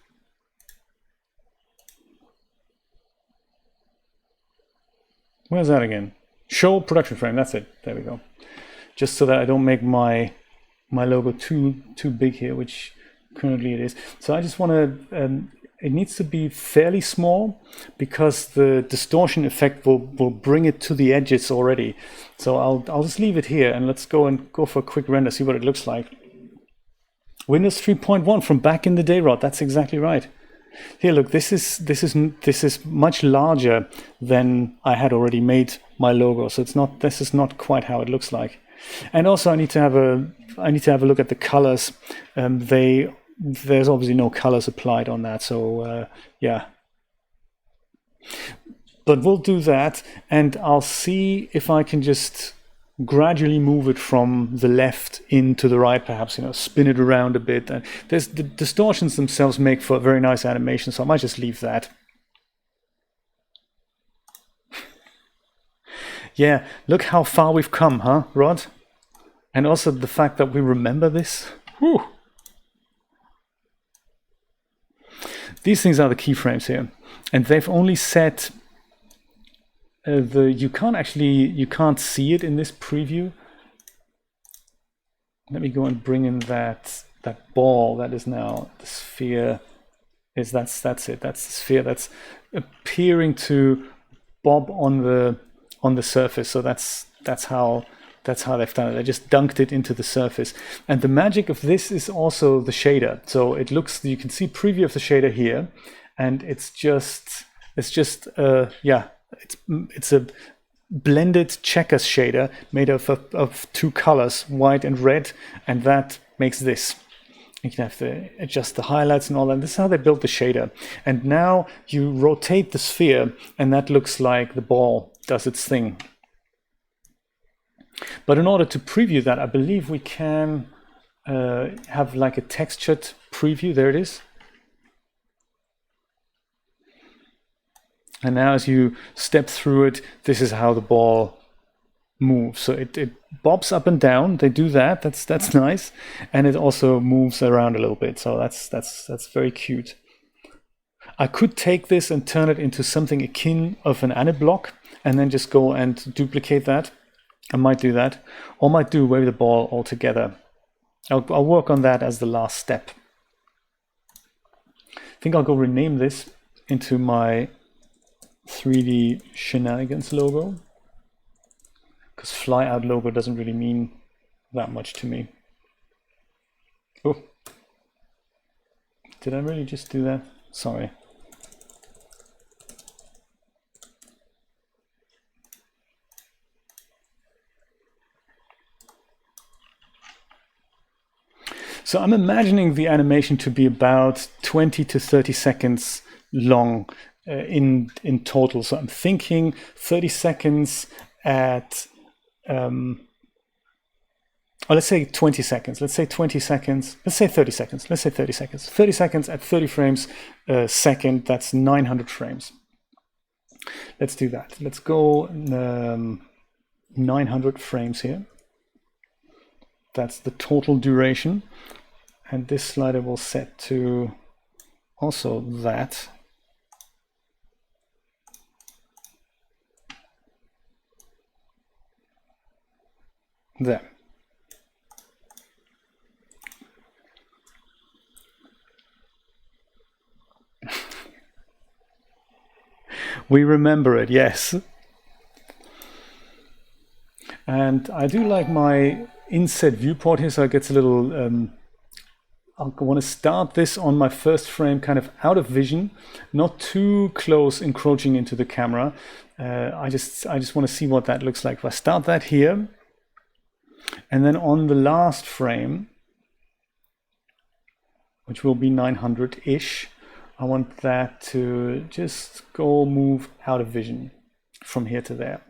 Where's that again? Show production frame. That's it. There we go. Just so that I don't make my logo too big here, which currently it is. So I just want to. It needs to be fairly small because the distortion effect will bring it to the edges already. So I'll just leave it here and let's go for a quick render, see what it looks like. Windows 3.1 from back in the day, Rod. That's exactly right. Here, look. This is much larger than I had already made my logo. So it's not. This is not quite how it looks like. And also, I need to have a look at the colors. There's obviously no colors applied on that, so yeah. But we'll do that, and I'll see if I can just gradually move it from the left into the right, perhaps, spin it around a bit. And the distortions themselves make for a very nice animation, so I might just leave that. Yeah, look how far we've come, huh, Rod? And also the fact that we remember this. Whew. These things are the keyframes here, and they've only set you can't see it in this preview. Let me go and bring in that ball that is now the sphere. That's it. That's the sphere that's appearing to bob on the surface. So that's how they've done it. They just dunked it into the surface. And the magic of this is also the shader. So it looks, you can see preview of the shader here, and it's a blended checkers shader made of two colors, white and red, and that makes this. You can have to adjust the highlights and all that. This is how they built the shader. And now you rotate the sphere, and that looks like the ball does its thing. But in order to preview that, I believe we can have like a textured preview. There it is. And now as you step through it, this is how the ball moves. So it bobs up and down. They do that. That's nice. And it also moves around a little bit. So that's very cute. I could take this and turn it into something akin of an anib block and then just go and duplicate that. I might do that, or might do away with the ball altogether. I'll work on that as the last step. I think I'll go rename this into my 3D Shenanigans logo, because fly out logo doesn't really mean that much to me. Oh, did I really just do that? Sorry. So I'm imagining the animation to be about 20 to 30 seconds long in total. So I'm thinking 30 seconds at, let's say 20 seconds. Let's say 20 seconds. Let's say 30 seconds. Let's say 30 seconds. 30 seconds at 30 frames a second. That's 900 frames. Let's do that. Let's go 900 frames here. That's the total duration. And this slider will set to also that. There. We remember it, yes. And I do like my inset viewport here, so it gets a little, I want to start this on my first frame kind of out of vision, not too close encroaching into the camera. I just want to see what that looks like. If I start that here, and then on the last frame, which will be 900-ish, I want that to just go move out of vision from here to there.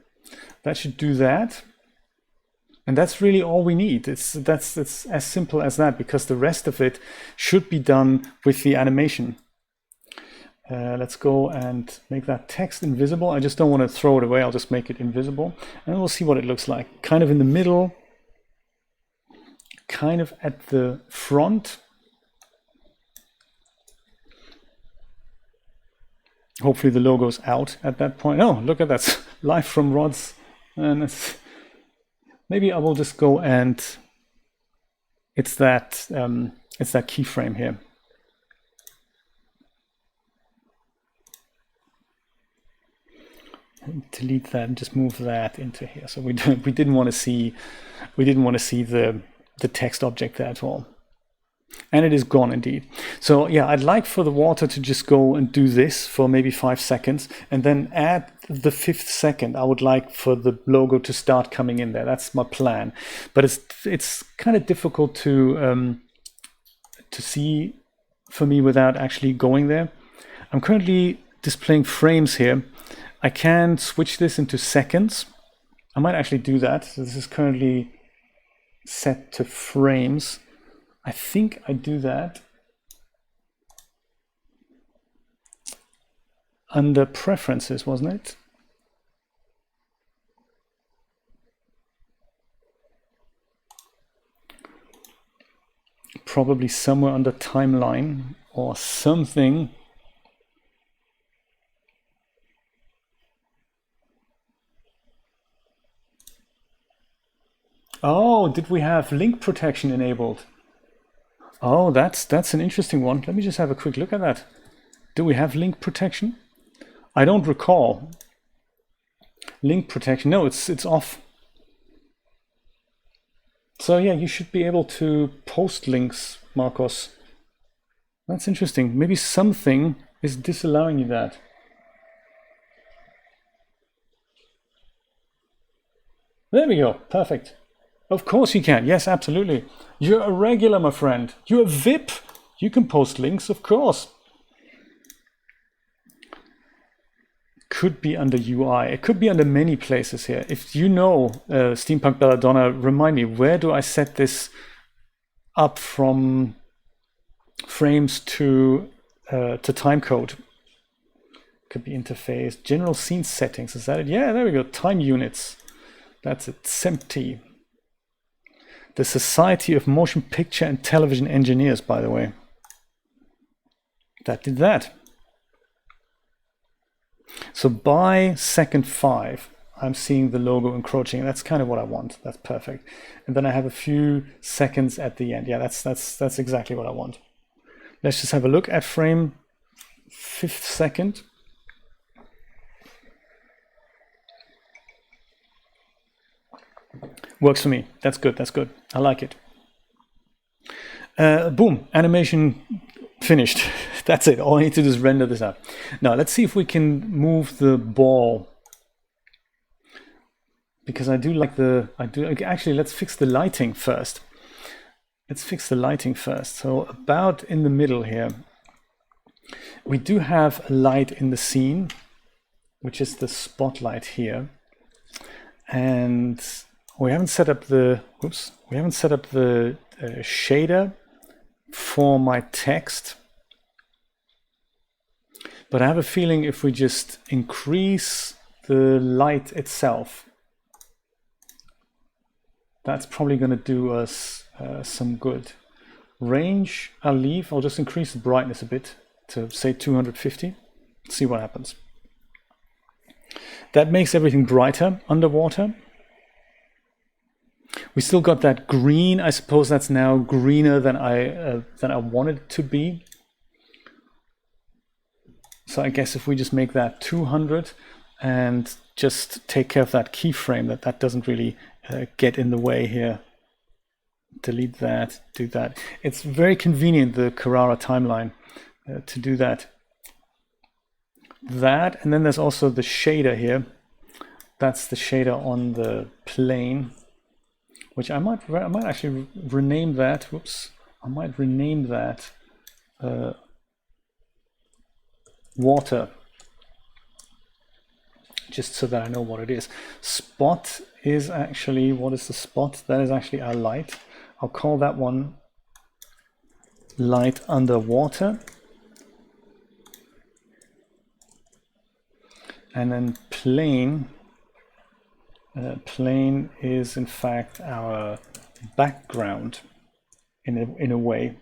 That should do that. And that's really all we need. It's as simple as that, because the rest of it should be done with the animation. Let's go and make that text invisible. I just don't want to throw it away. I'll just make it invisible. And we'll see what it looks like. Kind of in the middle, kind of at the front. Hopefully the logo's out at that point. Oh, look at that. Live from Rod's. And maybe I will just go and it's that keyframe here. Delete that and just move that into here. So we didn't want to see the text object there at all. And it is gone indeed. So yeah, I'd like for the water to just go and do this for maybe 5 seconds, and then at the 5th second, I would like for the logo to start coming in there. That's my plan. But it's kind of difficult to see for me without actually going there. I'm currently displaying frames here. I can switch this into seconds. I might actually do that. So this is currently set to frames. I think I do that under preferences, wasn't it? Probably somewhere under timeline or something. Oh, did we have link protection enabled? Oh, that's an interesting one. Let me just have a quick look at that. Do we have link protection? I don't recall. Link protection. No, it's off. So yeah, you should be able to post links, Marcos. That's interesting. Maybe something is disallowing you that. There we go. Perfect. Of course you can. Yes, absolutely. You're a regular, my friend. You're a VIP. You can post links, of course. Could be under UI. It could be under many places here. If you know Steampunk Belladonna, remind me, where do I set this up from frames to timecode? Could be interface. General scene settings. Is that it? Yeah, there we go. Time units. That's it. SEMT. The Society of Motion Picture and Television Engineers, by the way. That did that. So by second 5, I'm seeing the logo encroaching. That's kind of what I want. That's perfect. And then I have a few seconds at the end. Yeah, that's exactly what I want. Let's just have a look at frame 5th second. Works for me. That's good. That's good. I like it. Boom. Animation finished. That's it. All I need to do is render this out. Now let's see if we can move the ball, because I do like actually, let's fix the lighting first. Let's fix the lighting first. So about in the middle here, we do have a light in the scene, which is the spotlight here. And we haven't set up the, shader for my text. But I have a feeling if we just increase the light itself, that's probably going to do us some good. Range, I'll leave. I'll just increase the brightness a bit to say 250. See what happens. That makes everything brighter underwater. We still got that green. I suppose that's now greener than I wanted it to be. So I guess if we just make that 200 and just take care of that keyframe, that doesn't really get in the way here. Delete that, do that. It's very convenient, the Carrara timeline, to do that. That, and then there's also the shader here. That's the shader on the plane, which I might actually rename that. Whoops, I might rename that water, just so that I know what it is. Spot is actually, what is the spot? That is actually our light. I'll call that one light underwater. And then plane. Plane is in fact our background in a way.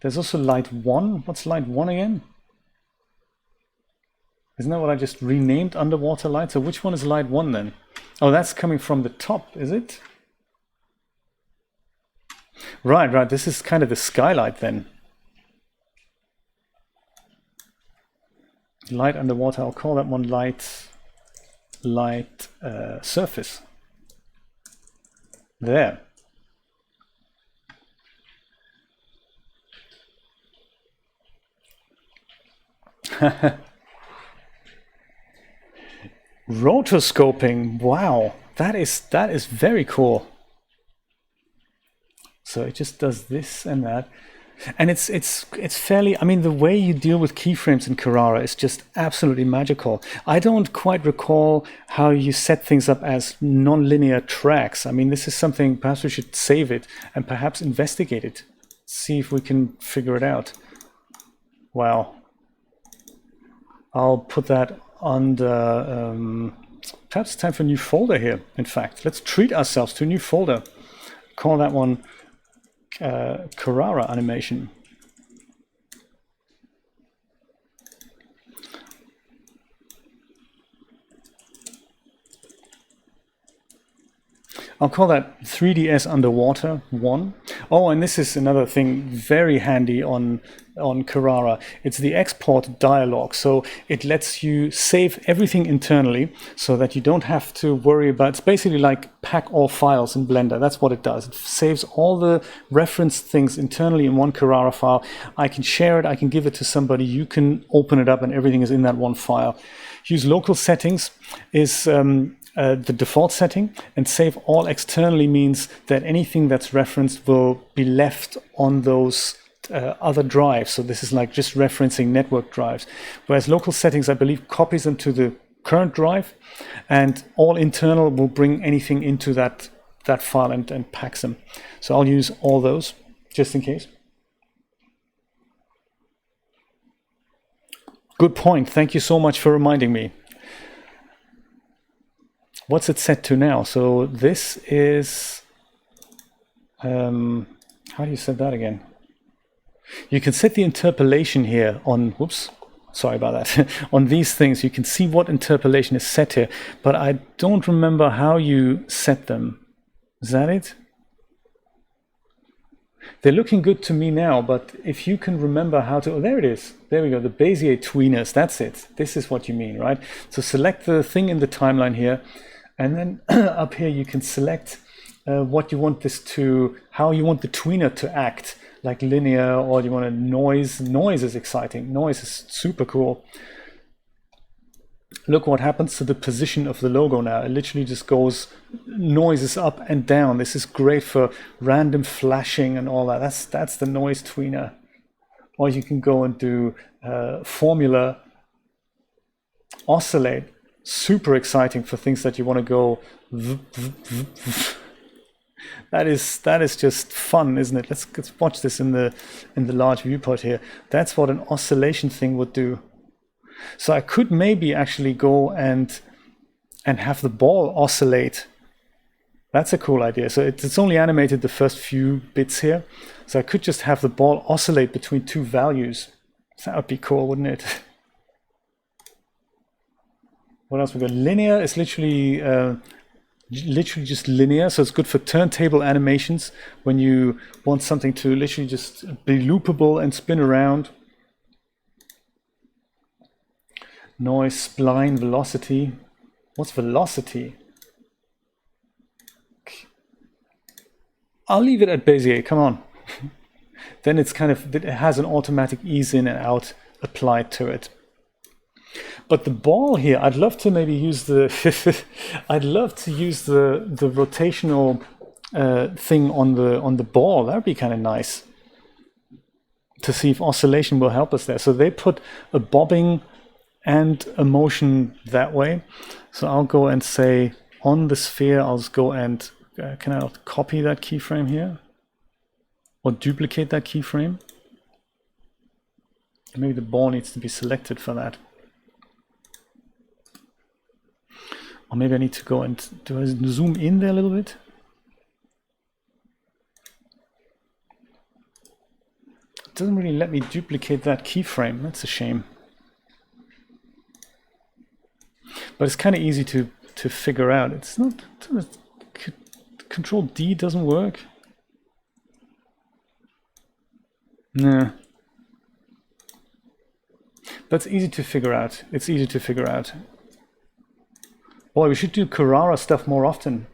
There's also light 1. What's light 1 again? Isn't that what I just renamed underwater light? So which one is light 1 then? Oh, that's coming from the top, is it? Right. This is kind of the skylight then. Light underwater, I'll call that one light surface. There. Rotoscoping, wow, that is very cool. So it just does this and that. And it's fairly, I mean, the way you deal with keyframes in Carrara is just absolutely magical. I don't quite recall how you set things up as non-linear tracks. I mean, this is something, perhaps we should save it and perhaps investigate it. See if we can figure it out. Wow. I'll put that under, perhaps it's time for a new folder here, in fact. Let's treat ourselves to a new folder. Call that one Carrara Animation. I'll call that 3ds Underwater 1. Oh, and this is another thing very handy on Carrara. It's the export dialog. So it lets you save everything internally so that you don't have to worry about, it's basically like pack all files in Blender. That's what it does. It saves all the referenced things internally in one Carrara file. I can share it, I can give it to somebody, you can open it up and everything is in that one file. Use local settings is the default setting, and save all externally means that anything that's referenced will be left on those other drives. So this is like just referencing network drives. Whereas local settings, I believe, copies them to the current drive, and all internal will bring anything into that file and packs them. So I'll use all those just in case. Good point. Thank you so much for reminding me. What's it set to now? So this is, how do you set that again? You can set the interpolation here on, whoops, sorry about that. On these things, you can see what interpolation is set here, but I don't remember how you set them. Is that it? They're looking good to me now, but if you can remember how to, oh, there it is. There we go, the Bezier tweeners, that's it. This is what you mean, right? So select the thing in the timeline here, and then up here you can select what you want this to, how you want the tweener to act, like linear, or you want a noise. Noise is exciting. Noise is super cool. Look what happens to the position of the logo now. It literally just goes, noises up and down. This is great for random flashing and all that. That's the noise tweener. Or you can go and do formula oscillate. Super exciting for things that you want to go. That is just fun, isn't it? Let's watch this in the large viewport here. That's what an oscillation thing would do. So I could maybe actually go and have the ball oscillate. That's a cool idea. So it's only animated the first few bits here. So I could just have the ball oscillate between two values. That would be cool, wouldn't it? What else we got? Linear is literally just linear. So it's good for turntable animations when you want something to literally just be loopable and spin around. Noise, spline, velocity. What's velocity? I'll leave it at Bezier, come on. Then it's kind of, it has an automatic ease in and out applied to it. But the ball here, I'd love to maybe use the, I'd love to use the rotational thing on the ball. That would be kind of nice to see if oscillation will help us there. So they put a bobbing and a motion that way. So I'll go and say on the sphere, I'll just go and can I copy that keyframe here? Or duplicate that keyframe? Maybe the ball needs to be selected for that. Or maybe I need to go and do I zoom in there a little bit? It doesn't really let me duplicate that keyframe. That's a shame. But it's kind of easy to figure out. It's not, Control D doesn't work. Nah. That's easy to figure out. It's easy to figure out. Boy, we should do Carrara stuff more often.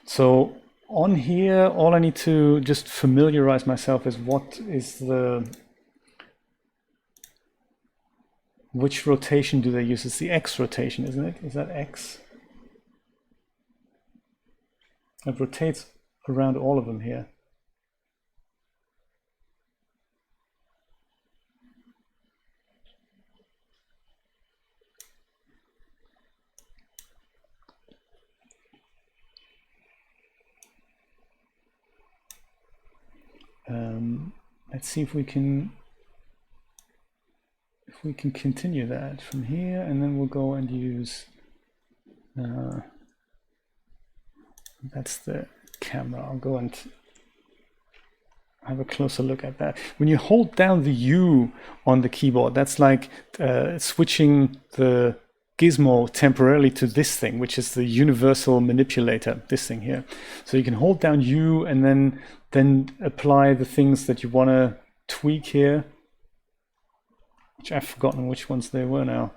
So on here, all I need to just familiarize myself is which rotation do they use? It's the X rotation, isn't it? Is that X? It rotates around all of them here. Let's see if we can continue that from here, and then we'll go and use that's the camera. I'll go and have a closer look at that. When you hold down the U on the keyboard, that's like switching the gizmo temporarily to this thing, which is the universal manipulator, this thing here. So you can hold down U and then apply the things that you want to tweak here, which I've forgotten which ones they were now.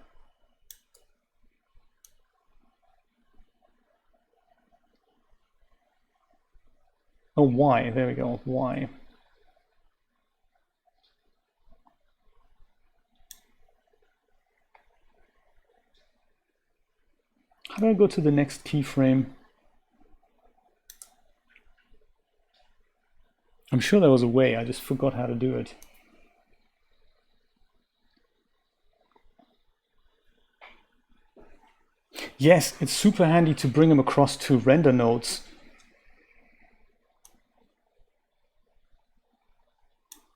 Oh, Y, there we go, Y. How do I go to the next keyframe? I'm sure there was a way, I just forgot how to do it. Yes, it's super handy to bring them across to render nodes.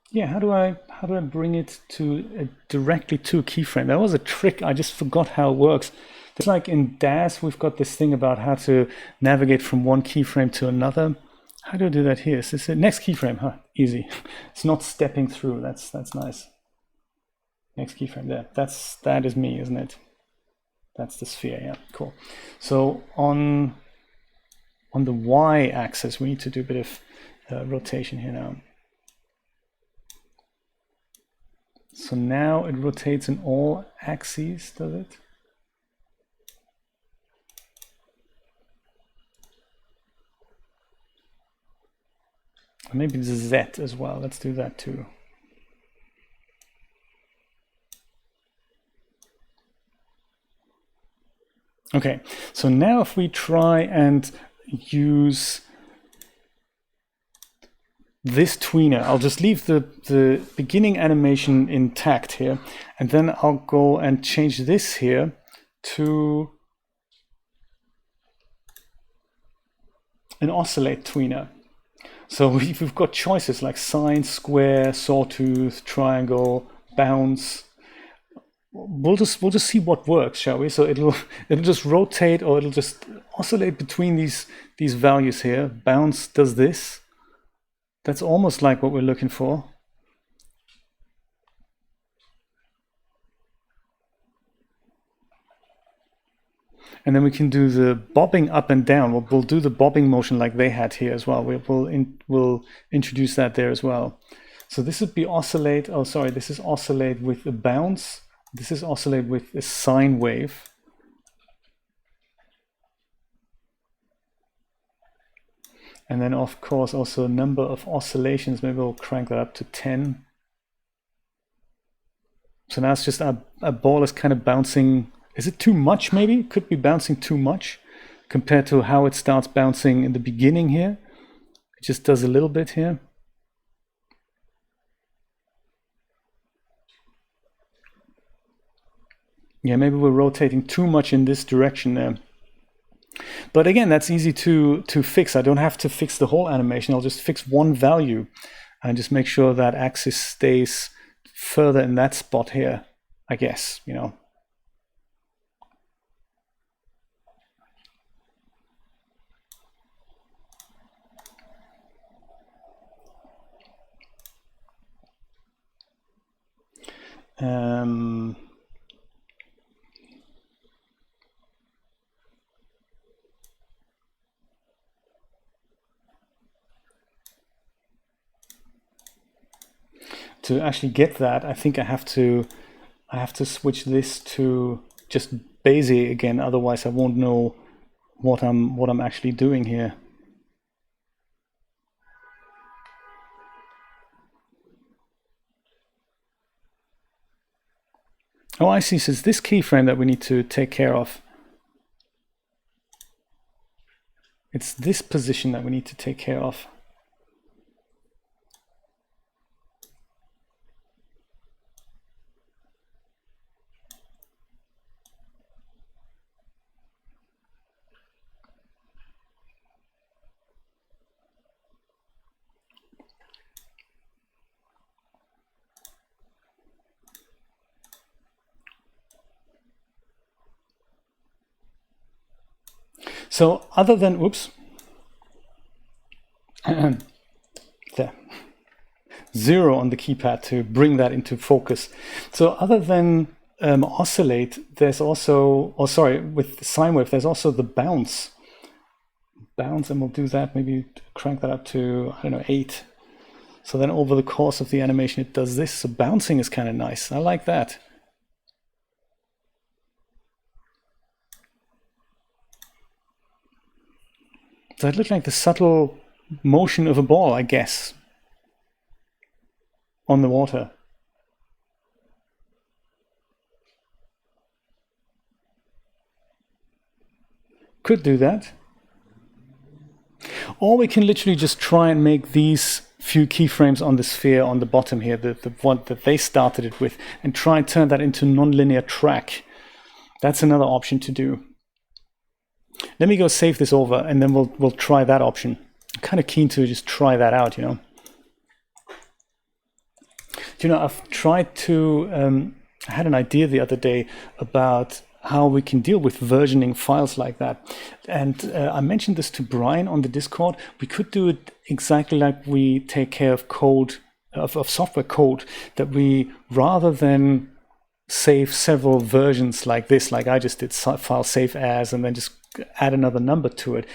Yeah, how do I bring it to directly to a keyframe? That was a trick, I just forgot how it works. It's like in DAS, we've got this thing about how to navigate from one keyframe to another. How do I do that here? Is this it? Next keyframe? Huh, easy. It's not stepping through. That's nice. Next keyframe there. That is me, isn't it? That's the sphere. Yeah, cool. So on the Y-axis, we need to do a bit of rotation here now. So now it rotates in all axes, does it? Maybe the Z as well. Let's do that too. Okay, so now if we try and use this tweener, I'll just leave the beginning animation intact here, and then I'll go and change this here to an oscillate tweener. So we've got choices like sine, square, sawtooth, triangle, bounce. We'll just see what works, shall we? So it'll just rotate, or it'll just oscillate between these values here. Bounce does this. That's almost like what we're looking for. And then we can do the bobbing up and down. We'll do the bobbing motion like they had here as well. We'll introduce that there as well. So this would be oscillate. Oh, sorry, this is oscillate with a bounce. This is oscillate with a sine wave. And then, of course, also a number of oscillations. Maybe we'll crank that up to 10. So now it's just our ball is kind of bouncing. Is it too much, maybe? It could be bouncing too much compared to how it starts bouncing in the beginning here. It just does a little bit here. Yeah, maybe we're rotating too much in this direction there. But again, that's easy to fix. I don't have to fix the whole animation. I'll just fix one value and just make sure that axis stays further in that spot here, I guess, you know. To actually get that, I think I have to switch this to just Bezier again. Otherwise, I won't know what I'm actually doing here. Oh, I see. So it's this keyframe that we need to take care of. It's this position that we need to take care of. So other than, oops, there, 0 on the keypad to bring that into focus. So other than oscillate, there's also, oh sorry, with sine wave, there's also the bounce. Bounce, and we'll do that, maybe crank that up to, I don't know, 8. So then over the course of the animation, it does this. So bouncing is kind of nice. I like that. So it looked like the subtle motion of a ball, I guess, on the water. Could do that. Or we can literally just try and make these few keyframes on the sphere on the bottom here, the one that they started it with, and try and turn that into nonlinear track. That's another option to do. Let me go save this over, and then we'll try that option. I'm kind of keen to just try that out, you know. You know, I've tried to, I had an idea the other day about how we can deal with versioning files like that. And I mentioned this to Brian on the Discord. We could do it exactly like we take care of code, of software code, that we, rather than save several versions like this, like I just did, file save as, and then just add another number to it,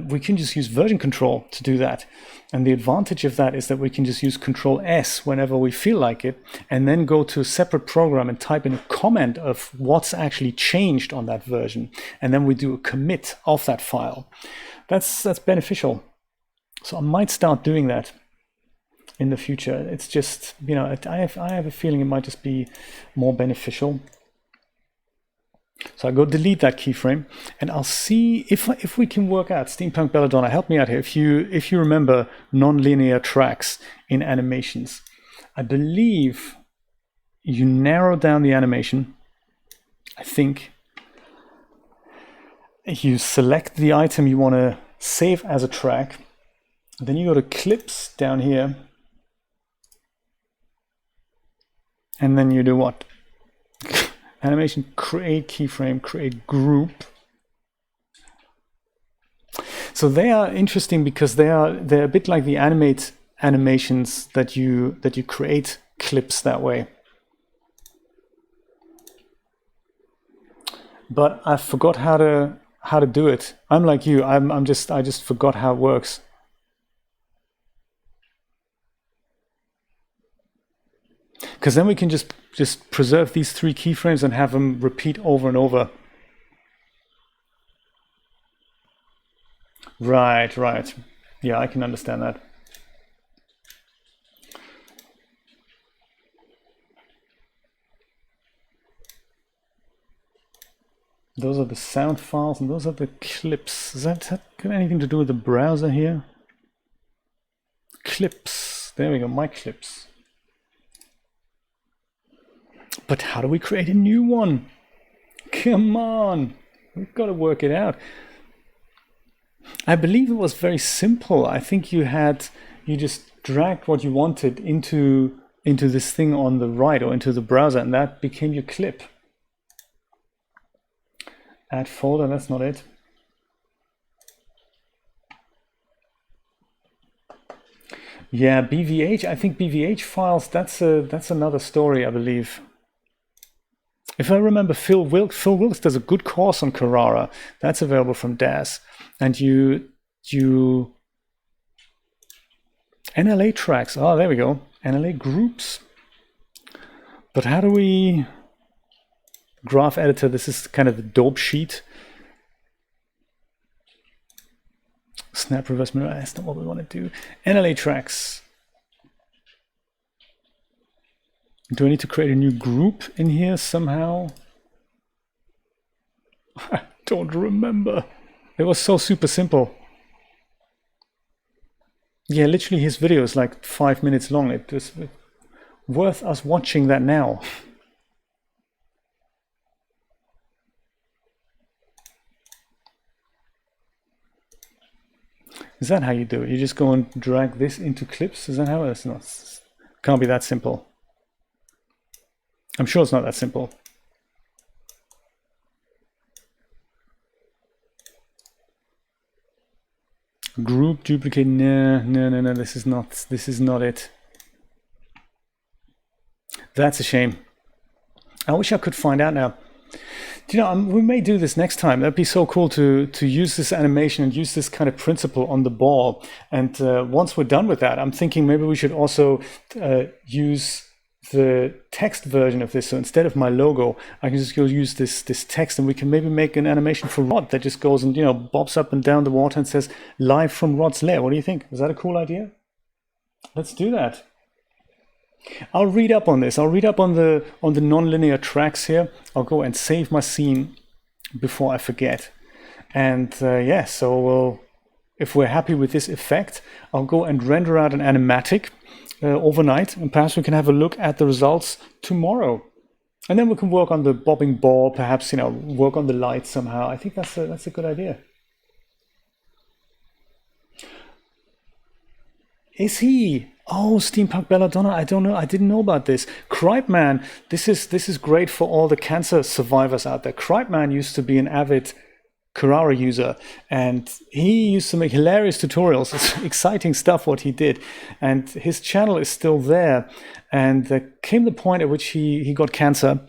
we can just use version control to do that. And the advantage of that is that we can just use Control S whenever we feel like it, and then go to a separate program and type in a comment of what's actually changed on that version. And then we do a commit of that file. That's beneficial. So I might start doing that in the future. It's just, you know, I have a feeling it might just be more beneficial. So I go delete that keyframe, and I'll see if we can work out. Steampunk Belladonna, help me out here. If you remember nonlinear tracks in animations, I believe you narrow down the animation. I think you select the item you want to save as a track. Then you go to clips down here, and then you do what? Animation, create keyframe, create group. So they are interesting because they're a bit like the animate animations that you create clips that way. But I forgot how to do it. I'm like you. I just forgot how it works. Because then we can just preserve these 3 keyframes and have them repeat over and over. Right. Yeah, I can understand that. Those are the sound files, and those are the clips. Does that got anything to do with the browser here? Clips. There we go, my clips. But how do we create a new one? Come on, we've got to work it out. I believe it was very simple. I think you just dragged what you wanted into this thing on the right or into the browser, and that became your clip. Add folder, that's not it. Yeah, BVH, I think BVH files, that's another story, I believe. If I remember, Phil Wilkes does a good course on Carrara. That's available from DAS. And you NLA tracks. Oh, there we go. NLA groups. But how do we graph editor? This is kind of a dope sheet. Snap reverse mirror. That's not what we want to do. NLA tracks. Do I need to create a new group in here somehow? I don't remember. It was so super simple. Yeah, literally his video is like 5 minutes long. It was worth us watching that now. Is that how you do it? You just go and drag this into clips? Is that how it is? No, can't be that simple. I'm sure it's not that simple. Group duplicate, no, this is not it. That's a shame. I wish I could find out now. Do you know, we may do this next time. That'd be so cool to use this animation and use this kind of principle on the ball. And once we're done with that, I'm thinking maybe we should also use the text version of this. So instead of my logo, I can just go use this text, and we can maybe make an animation for Rod that just goes and, you know, bobs up and down the water and says live from Rod's lair. What do you think? Is that a cool idea? Let's do that. I'll read up on this. I'll read up on the non-linear tracks here. I'll go and save my scene before I forget. And yeah, so if we're happy with this effect, I'll go and render out an animatic overnight, and perhaps we can have a look at the results tomorrow. And then we can work on the bobbing ball, perhaps, you know, work on the lights somehow. I think that's a good idea. Is he? Oh, Steampunk Belladonna, I don't know. I didn't know about this. Cripeman, this is great for all the cancer survivors out there. Cripeman used to be an avid Carrara user, and he used to make hilarious tutorials. It's exciting stuff what he did, and his channel is still there. And there came the point at which he got cancer,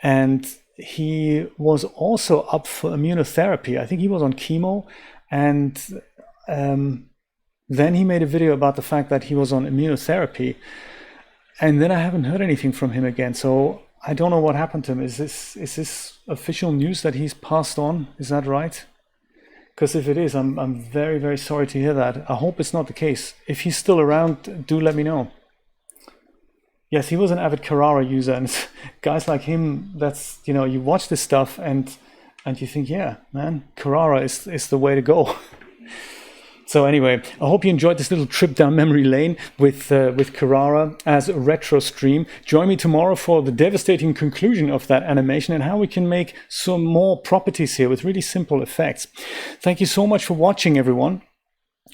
and he was also up for immunotherapy. I think he was on chemo, and then he made a video about the fact that he was on immunotherapy, and then I haven't heard anything from him again. So I don't know what happened to him. Is this official news that he's passed on? Is that right? Because if it is, I'm very, very sorry to hear that. I hope it's not the case. If he's still around, do let me know. Yes, he was an avid Carrara user, and guys like him, that's, you know, you watch this stuff and you think, yeah, man, Carrara is the way to go. So anyway, I hope you enjoyed this little trip down memory lane with Carrara as a retro stream. Join me tomorrow for the devastating conclusion of that animation and how we can make some more properties here with really simple effects. Thank you so much for watching, everyone.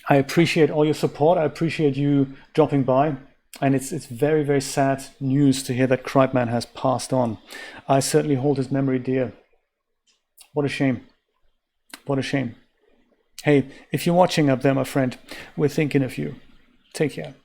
I appreciate all your support. I appreciate you dropping by. And it's very, very sad news to hear that Cripeman has passed on. I certainly hold his memory dear. What a shame. What a shame. Hey, if you're watching up there, my friend, we're thinking of you. Take care.